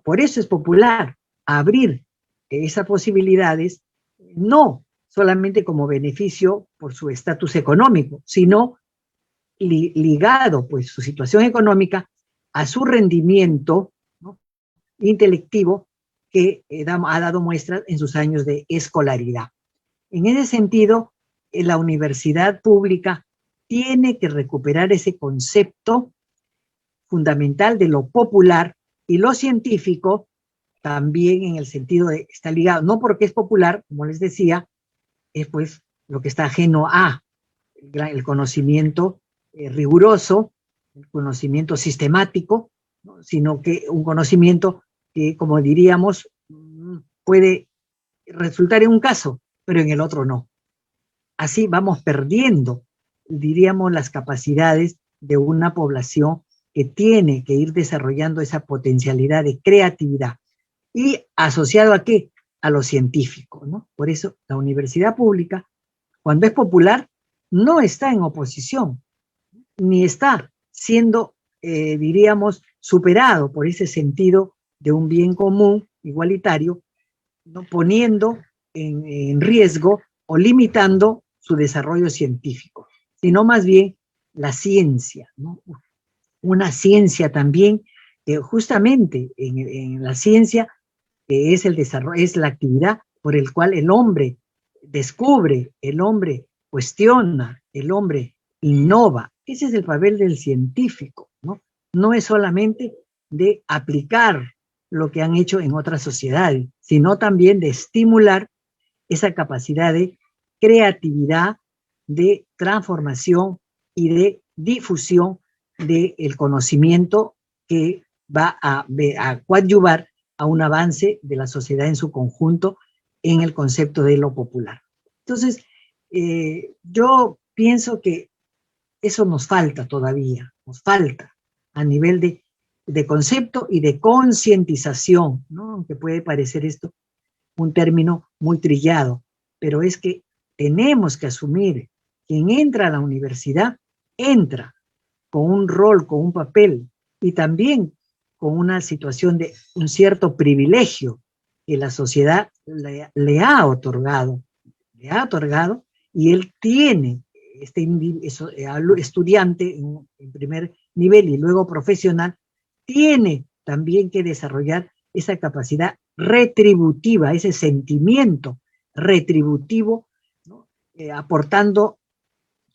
Por eso es popular abrir esas posibilidades, no solamente como beneficio por su estatus económico, sino ligado pues su situación económica a su rendimiento, ¿no?, intelectivo que ha dado muestras en sus años de escolaridad. En ese sentido, la universidad pública tiene que recuperar ese concepto fundamental de lo popular, y lo científico también en el sentido de está ligado, no porque es popular, como les decía, es pues lo que está ajeno a el conocimiento riguroso, el conocimiento sistemático, ¿no?, sino que un conocimiento que, como diríamos, puede resultar en un caso, pero en el otro no. Así vamos perdiendo, diríamos, las capacidades de una población que tiene que ir desarrollando esa potencialidad de creatividad. ¿Y asociado a qué? A lo científico, ¿no? Por eso la universidad pública, cuando es popular, no está en oposición, ni está siendo, diríamos, superado por ese sentido de un bien común igualitario, ¿no?, poniendo en riesgo o limitando su desarrollo científico, sino más bien la ciencia, ¿no? Una ciencia también, justamente en la ciencia, que es el desarrollo, es la actividad por el cual el hombre descubre, el hombre cuestiona, el hombre innova. Ese es el papel del científico, ¿no? No es solamente de aplicar lo que han hecho en otras sociedades, sino también de estimular esa capacidad de creatividad, de transformación y de difusión del conocimiento que va a coadyuvar a un avance de la sociedad en su conjunto en el concepto de lo popular. Entonces, yo pienso que eso nos falta todavía, nos falta a nivel de concepto y de concientización, ¿no?, aunque puede parecer esto un término muy trillado, pero es que tenemos que asumir quien entra a la universidad, entra con un rol, con un papel, y también con una situación de un cierto privilegio que la sociedad le ha otorgado, y él tiene, estudiante en primer nivel y luego profesional, tiene también que desarrollar esa capacidad retributiva, ese sentimiento retributivo, ¿no?, aportando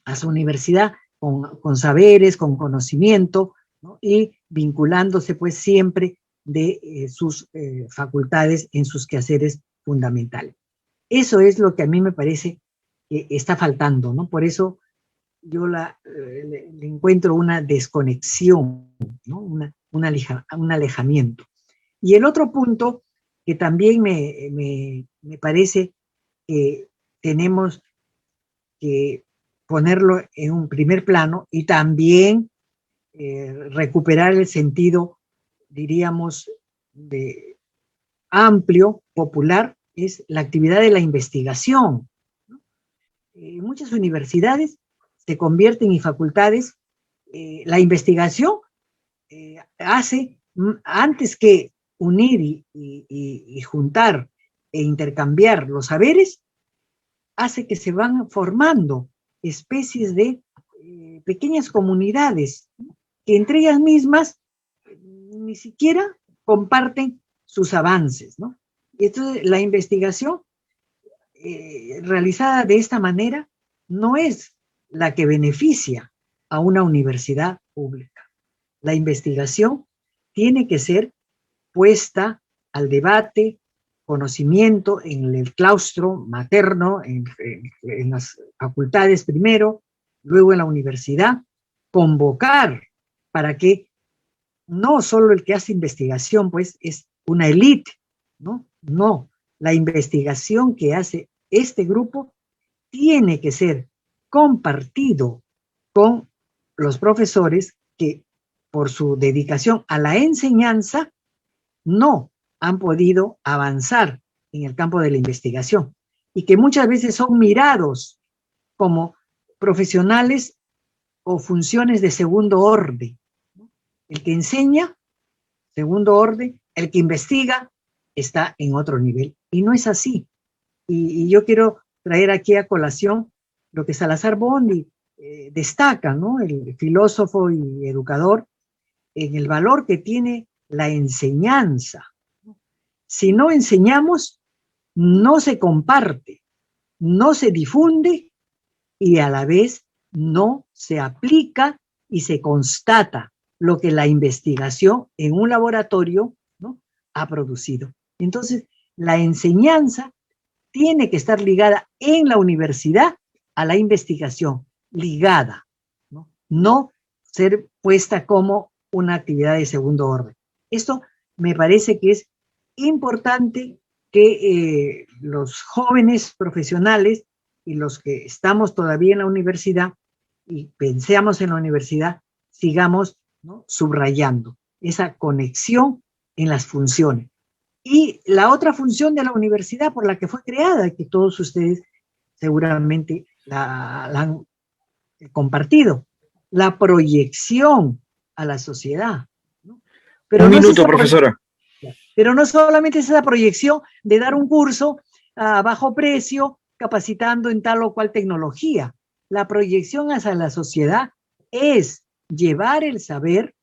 a su universidad con saberes, con conocimiento, ¿no?, y vinculándose pues siempre de sus facultades en sus quehaceres fundamentales. Eso es lo que a mí me parece que está faltando, ¿no? Por eso yo le encuentro una desconexión, ¿no?, un alejamiento. Y el otro punto que también me parece que tenemos que ponerlo en un primer plano y también recuperar el sentido, diríamos, de amplio, popular, es la actividad de la investigación, ¿no? Muchas universidades se convierten en facultades, la investigación hace, antes que unir y juntar e intercambiar los saberes, hace que se van formando especies de pequeñas comunidades que entre ellas mismas ni siquiera comparten sus avances, ¿no? Y entonces la investigación realizada de esta manera no es la que beneficia a una universidad pública. La investigación tiene que ser puesta al debate, conocimiento en el claustro materno, en las facultades primero, luego en la universidad, convocar para que no solo el que hace investigación, pues, es una élite, ¿no? No, la investigación que hace este grupo tiene que ser compartido con los profesores que, por su dedicación a la enseñanza, no han podido avanzar en el campo de la investigación y que muchas veces son mirados como profesionales o funciones de segundo orden. El que enseña, segundo orden, el que investiga está en otro nivel. Y no es así. Y yo quiero traer aquí a colación lo que Salazar Bondi destaca, ¿no? El filósofo y educador, en el valor que tiene la enseñanza. Si no enseñamos, no se comparte, no se difunde y a la vez no se aplica y se constata lo que la investigación en un laboratorio, ¿no?, ha producido. Entonces, la enseñanza tiene que estar ligada en la universidad a la investigación, ligada, ¿no? No ser puesta como una actividad de segundo orden. Esto me parece que es importante que los jóvenes profesionales y los que estamos todavía en la universidad y pensemos en la universidad, sigamos, ¿no?, subrayando esa conexión en las funciones. Y la otra función de la universidad por la que fue creada, que todos ustedes seguramente la han compartido, la proyección a la sociedad, ¿no? Pero un no minuto, profesora. Pero no solamente es esa proyección de dar un curso a bajo precio, capacitando en tal o cual tecnología. La proyección hacia la sociedad es llevar el saber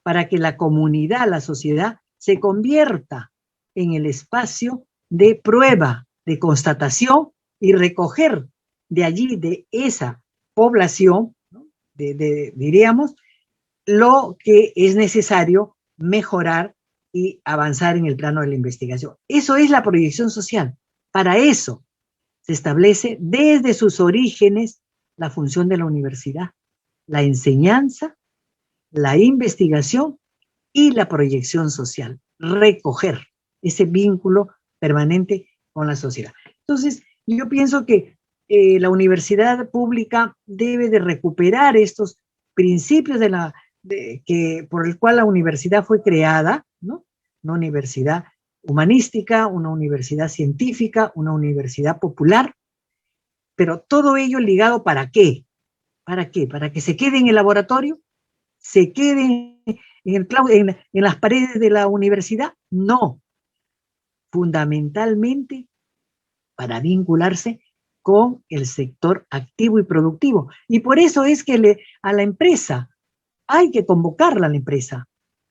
para que la comunidad, la sociedad, se convierta en el espacio de prueba, de constatación y recoger de allí, de esa población, ¿no?, diríamos, lo que es necesario mejorar y avanzar en el plano de la investigación. Eso es la proyección social. Para eso se establece desde sus orígenes la función de la universidad, la enseñanza, la investigación y la proyección social, recoger ese vínculo permanente con la sociedad. Entonces, yo pienso que la universidad pública debe de recuperar estos principios por el cual la universidad fue creada, ¿no? Una universidad humanística, una universidad científica, una universidad popular, pero todo ello ligado ¿para qué? ¿Para qué? ¿Para que se quede en el laboratorio? ¿Se quede en las paredes de la universidad? No. Fundamentalmente para vincularse con el sector activo y productivo. Y por eso es que a la empresa hay que convocarla a la empresa,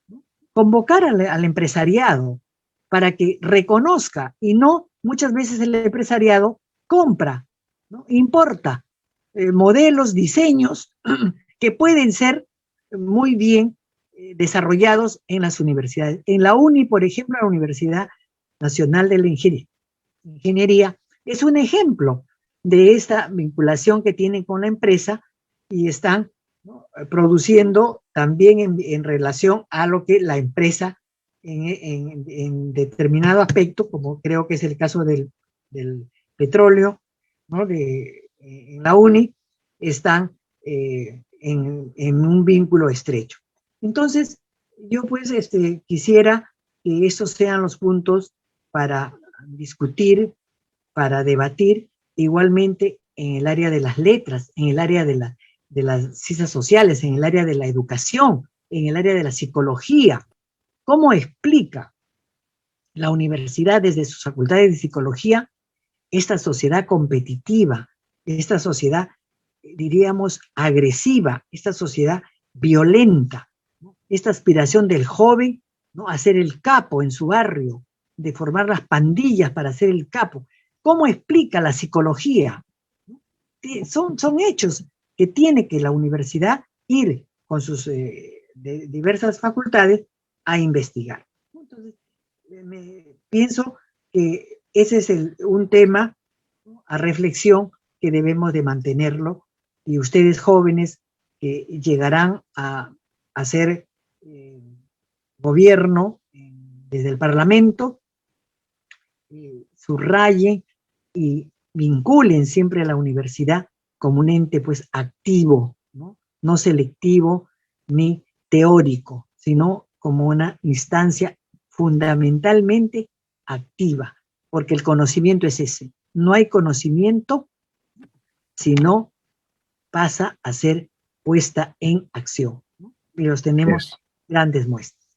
¿no?, convocar al empresariado para que reconozca, y no muchas veces el empresariado compra, ¿no?, importa modelos, diseños que pueden ser muy bien desarrollados en las universidades. En la UNI, por ejemplo, la Universidad Nacional de la Ingeniería es un ejemplo de esta vinculación que tienen con la empresa y están, ¿no?, produciendo también en relación a lo que la empresa en determinado aspecto, como creo que es el caso del petróleo, ¿no?, en la UNI, están en un vínculo estrecho. Entonces, yo pues quisiera que estos sean los puntos para discutir, para debatir, igualmente en el área de las letras, en el área de las ciencias sociales, en el área de la educación, en el área de la psicología. ¿Cómo explica la universidad desde sus facultades de psicología, esta sociedad competitiva, esta sociedad, diríamos, agresiva, esta sociedad violenta, ¿no? Esta aspiración del joven, ¿no?, a ser el capo en su barrio, de formar las pandillas para ser el capo. ¿Cómo explica la psicología? Son hechos que tiene que la universidad ir con sus diversas facultades a investigar. Entonces, pienso que ese es un tema, ¿no?, a reflexión que debemos de mantenerlo, y ustedes jóvenes que llegarán a hacer gobierno desde el Parlamento, subrayen y vinculen siempre a la universidad como un ente pues activo, ¿no? No selectivo ni teórico, sino como una instancia fundamentalmente activa, porque el conocimiento es ese. No hay conocimiento si no pasa a ser puesta en acción, ¿no? Y los tenemos grandes muestras.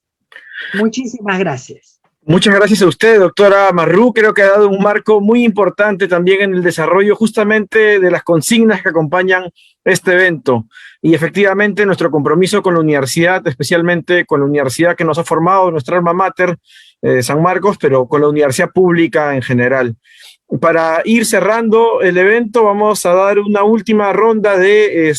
Muchísimas gracias. Muchas gracias a usted, doctora Marrú. Creo que ha dado un marco muy importante también en el desarrollo justamente de las consignas que acompañan este evento. Y efectivamente nuestro compromiso con la universidad, especialmente con la universidad que nos ha formado, nuestra alma mater, San Marcos, pero con la universidad pública en general. Para ir cerrando el evento, vamos a dar una última ronda de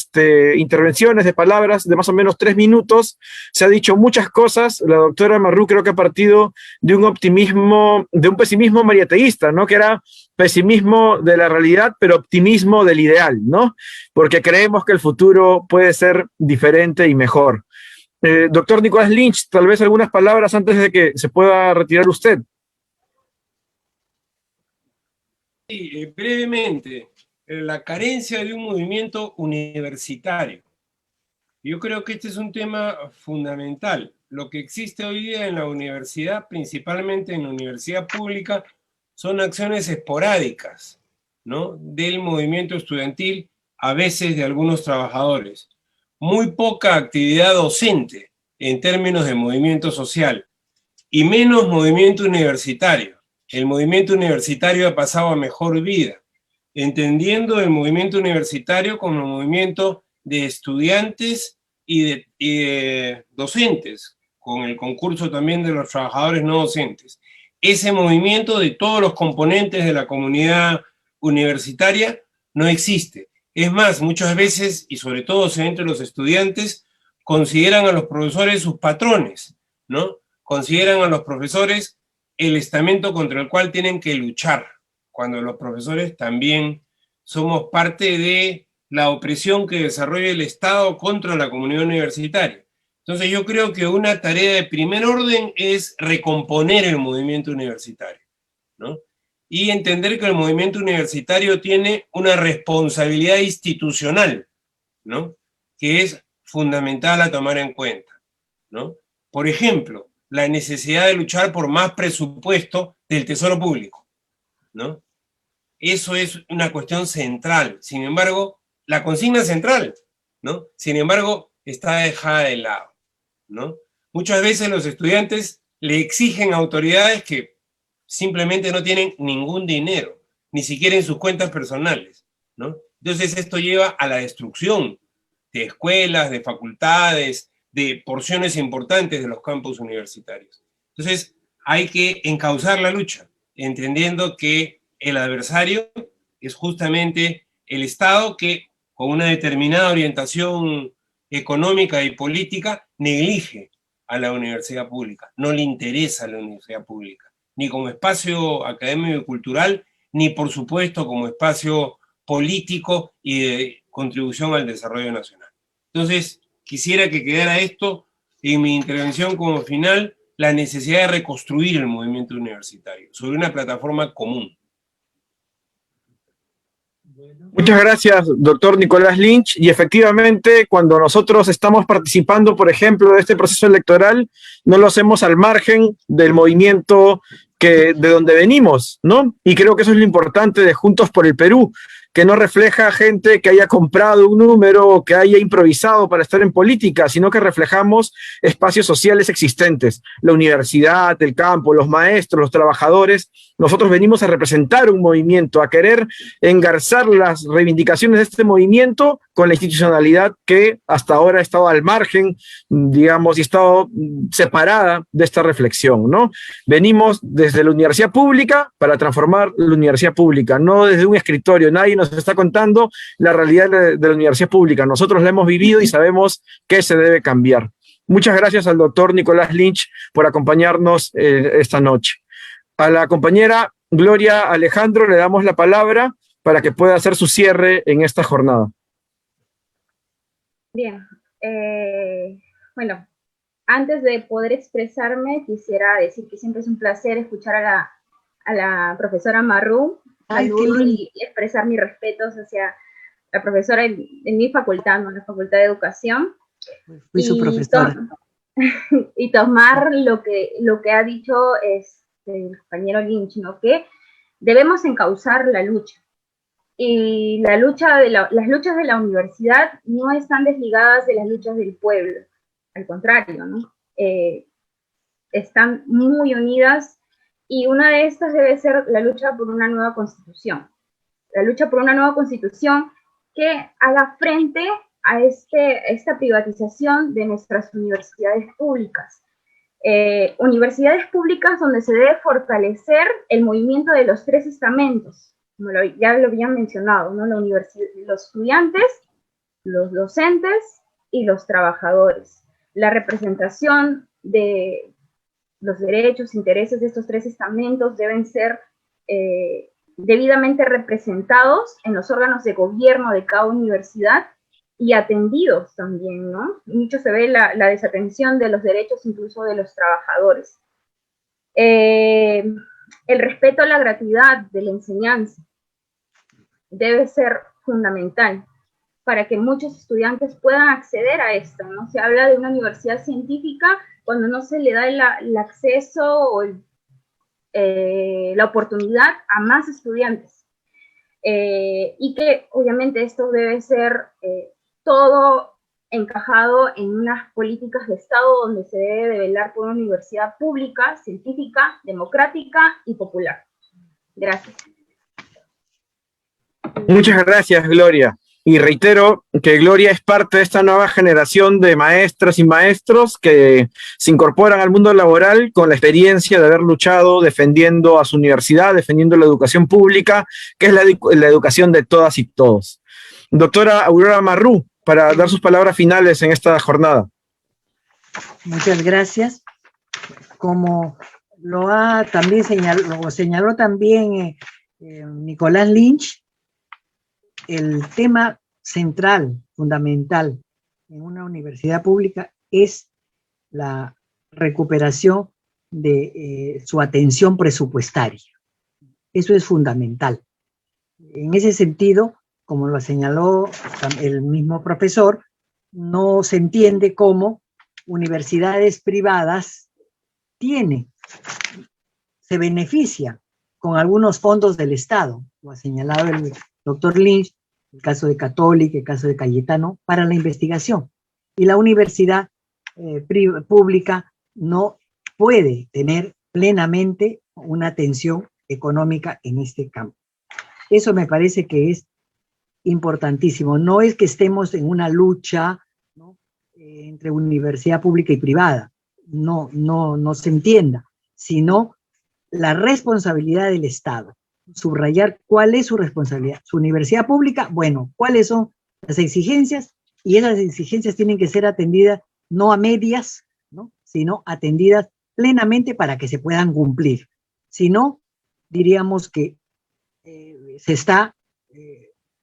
intervenciones, de palabras, de más o menos 3 minutos. Se ha dicho muchas cosas. La doctora Marrú creo que ha partido de un optimismo, de un pesimismo mariateísta, ¿no? Que era pesimismo de la realidad, pero optimismo del ideal, ¿no? Porque creemos que el futuro puede ser diferente y mejor. Doctor Nicolás Lynch, tal vez algunas palabras antes de que se pueda retirar usted. Sí, brevemente, la carencia de un movimiento universitario. Yo creo que este es un tema fundamental. Lo que existe hoy día en la universidad, principalmente en la universidad pública, son acciones esporádicas, ¿no?, del movimiento estudiantil, a veces de algunos trabajadores. Muy poca actividad docente en términos de movimiento social y menos movimiento universitario. El movimiento universitario ha pasado a mejor vida, entendiendo el movimiento universitario como movimiento de estudiantes y de docentes, con el concurso también de los trabajadores no docentes. Ese movimiento de todos los componentes de la comunidad universitaria no existe. Es más, muchas veces, y sobre todo entre los estudiantes, consideran a los profesores sus patrones, ¿no? Consideran a los profesores el estamento contra el cual tienen que luchar, cuando los profesores también somos parte de la opresión que desarrolla el Estado contra la comunidad universitaria. Entonces yo creo que una tarea de primer orden es recomponer el movimiento universitario, ¿no? Y entender que el movimiento universitario tiene una responsabilidad institucional, ¿no?, que es fundamental a tomar en cuenta, ¿no? Por ejemplo, la necesidad de luchar por más presupuesto del Tesoro Público, ¿no? Eso es una cuestión central. Sin embargo, la consigna central, ¿no?, sin embargo, está dejada de lado, ¿no? Muchas veces los estudiantes le exigen a autoridades que simplemente no tienen ningún dinero, ni siquiera en sus cuentas personales, ¿no? Entonces esto lleva a la destrucción de escuelas, de facultades, de porciones importantes de los campus universitarios. Entonces hay que encauzar la lucha, entendiendo que el adversario es justamente el Estado, que con una determinada orientación económica y política neglige a la universidad pública, no le interesa a la universidad pública, ni como espacio académico y cultural, ni por supuesto como espacio político y de contribución al desarrollo nacional. Entonces, quisiera que quedara esto en mi intervención como final, la necesidad de reconstruir el movimiento universitario sobre una plataforma común. Muchas gracias, doctor Nicolás Lynch. Y efectivamente, cuando nosotros estamos participando, por ejemplo, de este proceso electoral, no lo hacemos al margen del movimiento de donde venimos, ¿no? Y creo que eso es lo importante de Juntos por el Perú, que no refleja gente que haya comprado un número o que haya improvisado para estar en política, sino que reflejamos espacios sociales existentes, la universidad, el campo, los maestros, los trabajadores. Nosotros venimos a representar un movimiento, a querer engarzar las reivindicaciones de este movimiento con la institucionalidad que hasta ahora ha estado al margen, digamos, y ha estado separada de esta reflexión, ¿no? Venimos desde la universidad pública para transformar la universidad pública, no desde un escritorio. Nadie nos está contando la realidad de la universidad pública. Nosotros la hemos vivido y sabemos que se debe cambiar. Muchas gracias al doctor Nicolás Lynch por acompañarnos esta noche. A la compañera Gloria Alejandro le damos la palabra para que pueda hacer su cierre en esta jornada. Bien, bueno, antes de poder expresarme, quisiera decir que siempre es un placer escuchar a la profesora Marrú y expresar mis respetos hacia la profesora en mi facultad, ¿no? La Facultad de Educación. Fui su profesora. Y tomar lo que ha dicho el compañero Lynch, ¿no? Que debemos encauzar la lucha. Y las luchas de la universidad no están desligadas de las luchas del pueblo, al contrario, ¿no? Están muy unidas, y una de estas debe ser la lucha por una nueva constitución. La lucha por una nueva constitución que haga frente a esta privatización de nuestras universidades públicas. Universidades públicas donde se debe fortalecer el movimiento de los tres estamentos, como ya lo habían mencionado, ¿no? Los estudiantes, los docentes y los trabajadores. La representación de los derechos, intereses de estos tres estamentos deben ser debidamente representados en los órganos de gobierno de cada universidad y atendidos también, ¿no? Mucho se ve la desatención de los derechos incluso de los trabajadores. El respeto a la gratuidad de la enseñanza debe ser fundamental para que muchos estudiantes puedan acceder a esto, ¿no? Se habla de una universidad científica cuando no se le da el acceso o la oportunidad a más estudiantes. Y que obviamente esto debe ser todo encajado en unas políticas de Estado donde se debe de velar por una universidad pública, científica, democrática y popular. Gracias. Muchas gracias, Gloria. Y reitero que Gloria es parte de esta nueva generación de maestras y maestros que se incorporan al mundo laboral con la experiencia de haber luchado defendiendo a su universidad, defendiendo la educación pública, que es la educación de todas y todos. Doctora Aurora Marrú, para dar sus palabras finales en esta jornada. Muchas gracias. Como lo señaló también Nicolás Lynch, el tema central, fundamental en una universidad pública es la recuperación de su atención presupuestaria. Eso es fundamental. En ese sentido, como lo señaló el mismo profesor, no se entiende cómo universidades privadas se beneficia con algunos fondos del Estado. Lo ha señalado el doctor Lynch, el caso de Católica, el caso de Cayetano, para la investigación. Y la universidad pública no puede tener plenamente una atención económica en este campo. Eso me parece que es importantísimo. No es que estemos en una lucha, ¿no?, entre universidad pública y privada, no se entienda, sino la responsabilidad del Estado. Subrayar cuál es su responsabilidad. Su universidad pública, bueno, cuáles son las exigencias, y esas exigencias tienen que ser atendidas no a medias, ¿no?, sino atendidas plenamente para que se puedan cumplir. Si no, diríamos que se está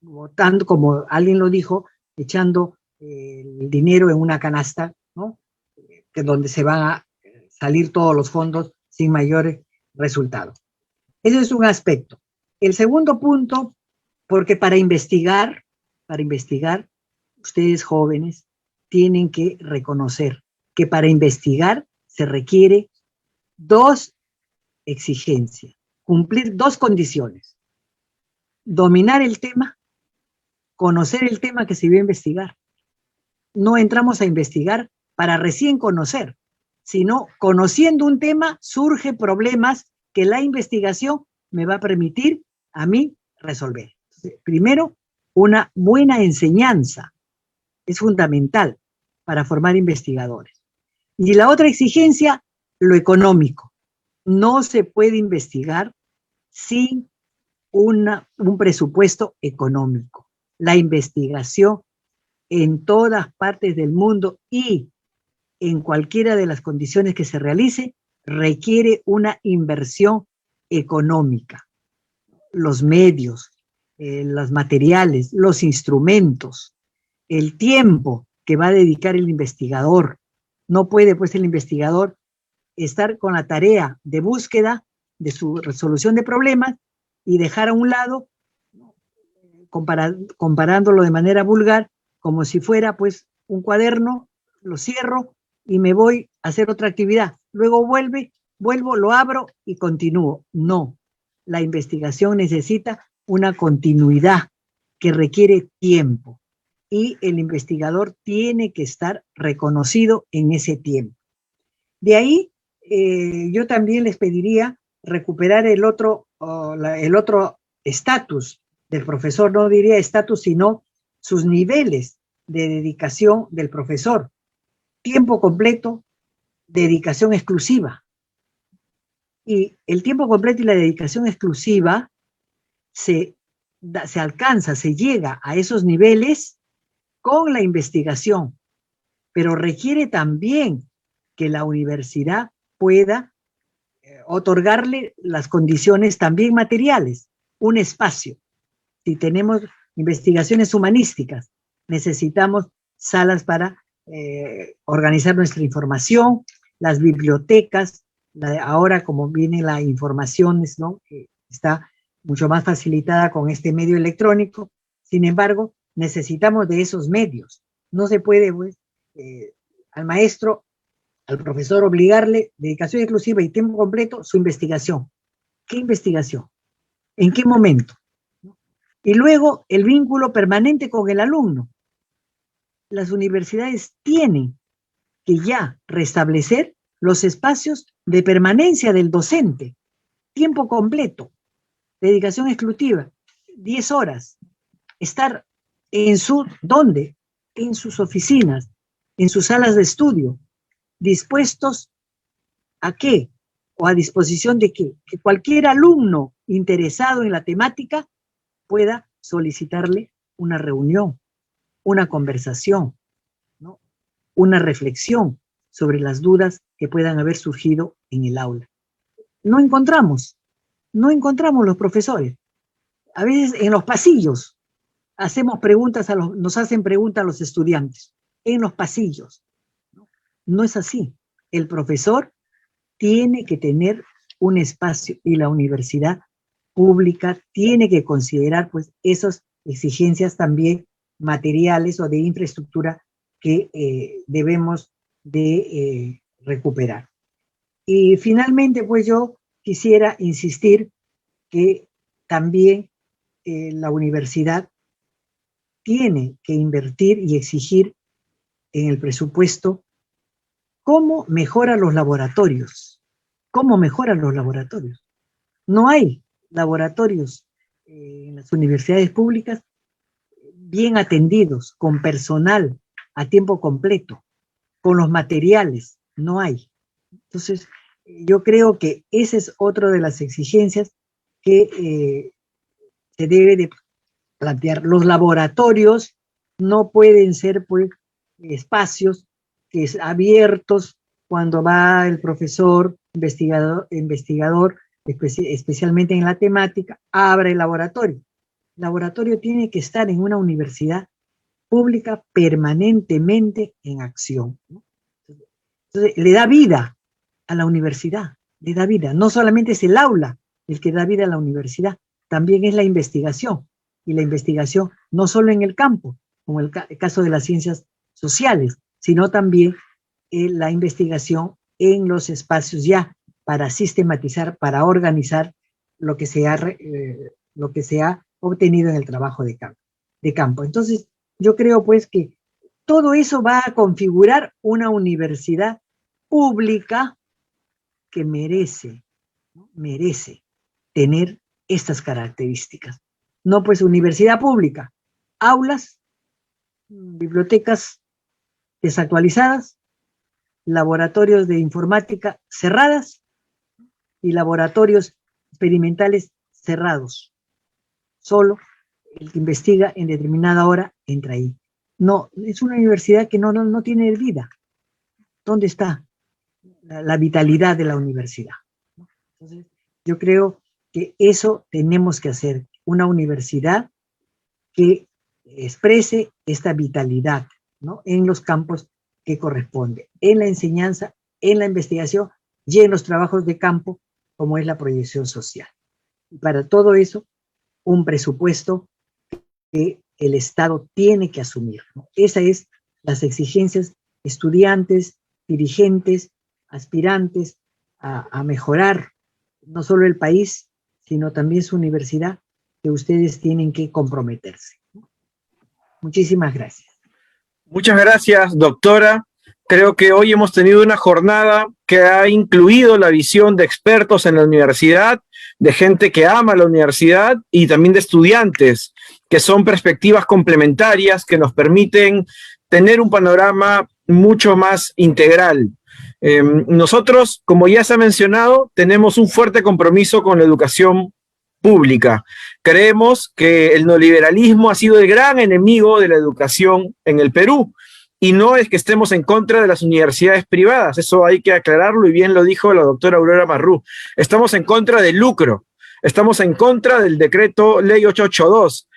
votando, como alguien lo dijo, echando el dinero en una canasta, ¿no?, que donde se van a salir todos los fondos sin mayores resultados. Ese es un aspecto. El segundo punto, porque para investigar, ustedes jóvenes tienen que reconocer que para investigar se requiere dos exigencias, cumplir dos condiciones: dominar el tema conocer el tema que se iba a investigar. No entramos a investigar para recién conocer, sino conociendo un tema surgen problemas que la investigación me va a permitir a mí resolver. Entonces, primero, una buena enseñanza es fundamental para formar investigadores. Y la otra exigencia, lo económico. No se puede investigar sin un presupuesto económico. La investigación en todas partes del mundo y en cualquiera de las condiciones que se realice requiere una inversión económica. Los medios, los materiales, los instrumentos, el tiempo que va a dedicar el investigador. No puede, pues, el investigador estar con la tarea de búsqueda de su resolución de problemas y dejar a un lado, comparándolo de manera vulgar, como si fuera, pues, un cuaderno, lo cierro y me voy a hacer otra actividad. Luego vuelvo, lo abro y continúo. No, la investigación necesita una continuidad que requiere tiempo y el investigador tiene que estar reconocido en ese tiempo. De ahí, yo también les pediría recuperar el otro estatus del profesor, no diría estatus, sino sus niveles de dedicación del profesor. Tiempo completo, dedicación exclusiva. Y el tiempo completo y la dedicación exclusiva se alcanza, se llega a esos niveles con la investigación, pero requiere también que la universidad pueda otorgarle las condiciones también materiales, un espacio. Si tenemos investigaciones humanísticas, necesitamos salas para organizar nuestra información, las bibliotecas, ahora como viene la información, ¿no?, que está mucho más facilitada con este medio electrónico. Sin embargo, necesitamos de esos medios. No se puede, pues, al maestro, al profesor, obligarle dedicación exclusiva y tiempo completo su investigación. ¿Qué investigación? ¿En qué momento? Y luego el vínculo permanente con el alumno. Las universidades tienen que ya restablecer los espacios de permanencia del docente, tiempo completo, dedicación exclusiva, 10 horas, estar ¿dónde? En sus oficinas, en sus salas de estudio, dispuestos ¿a qué? ¿O a disposición de qué? Que cualquier alumno interesado en la temática pueda solicitarle una reunión, una conversación, ¿no?, una reflexión sobre las dudas que puedan haber surgido en el aula. No encontramos los profesores. A veces en los pasillos hacemos preguntas nos hacen preguntas a los estudiantes, en los pasillos. No es así. El profesor tiene que tener un espacio y la universidad pública tiene que considerar, pues, esas exigencias también materiales o de infraestructura que debemos de recuperar. Y finalmente, pues, yo quisiera insistir que también la universidad tiene que invertir y exigir en el presupuesto cómo mejora los laboratorios. ¿Cómo mejoran los laboratorios? No hay laboratorios en las universidades públicas bien atendidos, con personal a tiempo completo, con los materiales, no hay. Entonces, yo creo que esa es otra de las exigencias que se debe de plantear. Los laboratorios no pueden ser, pues, espacios abiertos cuando va el profesor investigador especialmente en la temática, abre el laboratorio. El laboratorio tiene que estar en una universidad pública permanentemente en acción, ¿no? Entonces, le da vida a la universidad, le da vida. No solamente es el aula el que da vida a la universidad, también es la investigación. Y la investigación no solo en el campo, como el caso de las ciencias sociales, sino también la investigación en los espacios ya para sistematizar, para organizar lo que se ha obtenido en el trabajo de campo. de campo. Entonces, yo creo pues que todo eso va a configurar una universidad pública que merece, ¿no? Merece tener estas características. No pues universidad pública, aulas, bibliotecas desactualizadas, laboratorios de informática cerradas y laboratorios experimentales cerrados. Solo el que investiga en determinada hora entra ahí. No, es una universidad que no tiene vida. ¿Dónde está la vitalidad de la universidad? Entonces, yo creo que eso tenemos que hacer, una universidad que exprese esta vitalidad, ¿no? En los campos que corresponde, en la enseñanza, en la investigación y en los trabajos de campo, como es la proyección social. Y para todo eso, un presupuesto que el Estado tiene que asumir, ¿no? Esas es las exigencias, estudiantes, dirigentes, aspirantes a mejorar no solo el país, sino también su universidad, que ustedes tienen que comprometerse. Muchísimas gracias. Muchas gracias, doctora. Creo que hoy hemos tenido una jornada que ha incluido la visión de expertos en la universidad, de gente que ama la universidad y también de estudiantes, que son perspectivas complementarias que nos permiten tener un panorama mucho más integral. Nosotros, como ya se ha mencionado, tenemos un fuerte compromiso con la educación pública. Creemos que el neoliberalismo ha sido el gran enemigo de la educación en el Perú. Y no es que estemos en contra de las universidades privadas, eso hay que aclararlo y bien lo dijo la doctora Aurora Marrú. Estamos en contra del lucro, estamos en contra del decreto ley 882,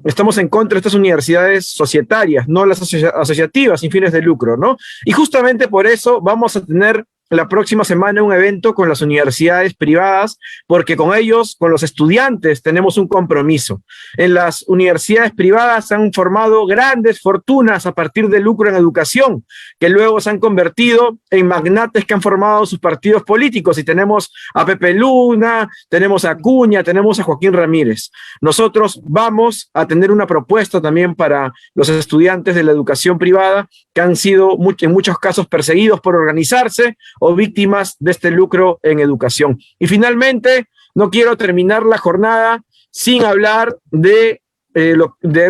estamos en contra de estas universidades societarias, no las asociativas sin fines de lucro, ¿no? Y justamente por eso vamos a tener la próxima semana un evento con las universidades privadas, porque con ellos, con los estudiantes, tenemos un compromiso. En las universidades privadas se han formado grandes fortunas a partir del lucro en educación, que luego se han convertido en magnates que han formado sus partidos políticos, y tenemos a Pepe Luna, tenemos a Acuña, tenemos a Joaquín Ramírez. Nosotros vamos a tener una propuesta también para los estudiantes de la educación privada, que han sido en muchos casos perseguidos por organizarse o víctimas de este lucro en educación. Y finalmente, no quiero terminar la jornada sin hablar de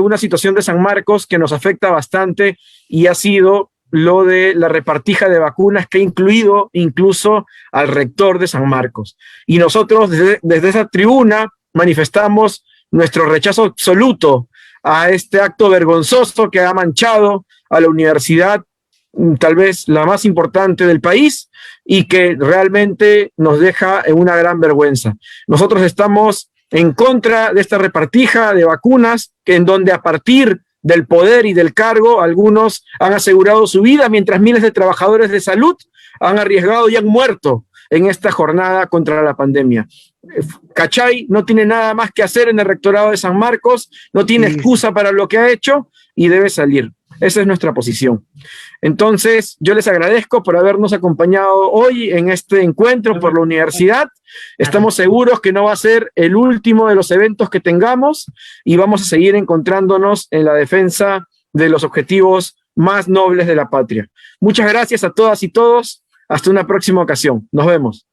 una situación de San Marcos que nos afecta bastante, y ha sido lo de la repartija de vacunas que ha incluido incluso al rector de San Marcos. Y nosotros desde esa tribuna manifestamos nuestro rechazo absoluto a este acto vergonzoso que ha manchado a la universidad, tal vez la más importante del país, y que realmente nos deja en una gran vergüenza. Nosotros estamos en contra de esta repartija de vacunas, en donde a partir del poder y del cargo algunos han asegurado su vida, mientras miles de trabajadores de salud han arriesgado y han muerto en esta jornada contra la pandemia. Cachay no tiene nada más que hacer en el rectorado de San Marcos, no tiene excusa para lo que ha hecho y debe salir. Esa es nuestra posición. Entonces, yo les agradezco por habernos acompañado hoy en este encuentro por la universidad. Estamos seguros que no va a ser el último de los eventos que tengamos, y vamos a seguir encontrándonos en la defensa de los objetivos más nobles de la patria. Muchas gracias a todas y todos. Hasta una próxima ocasión. Nos vemos.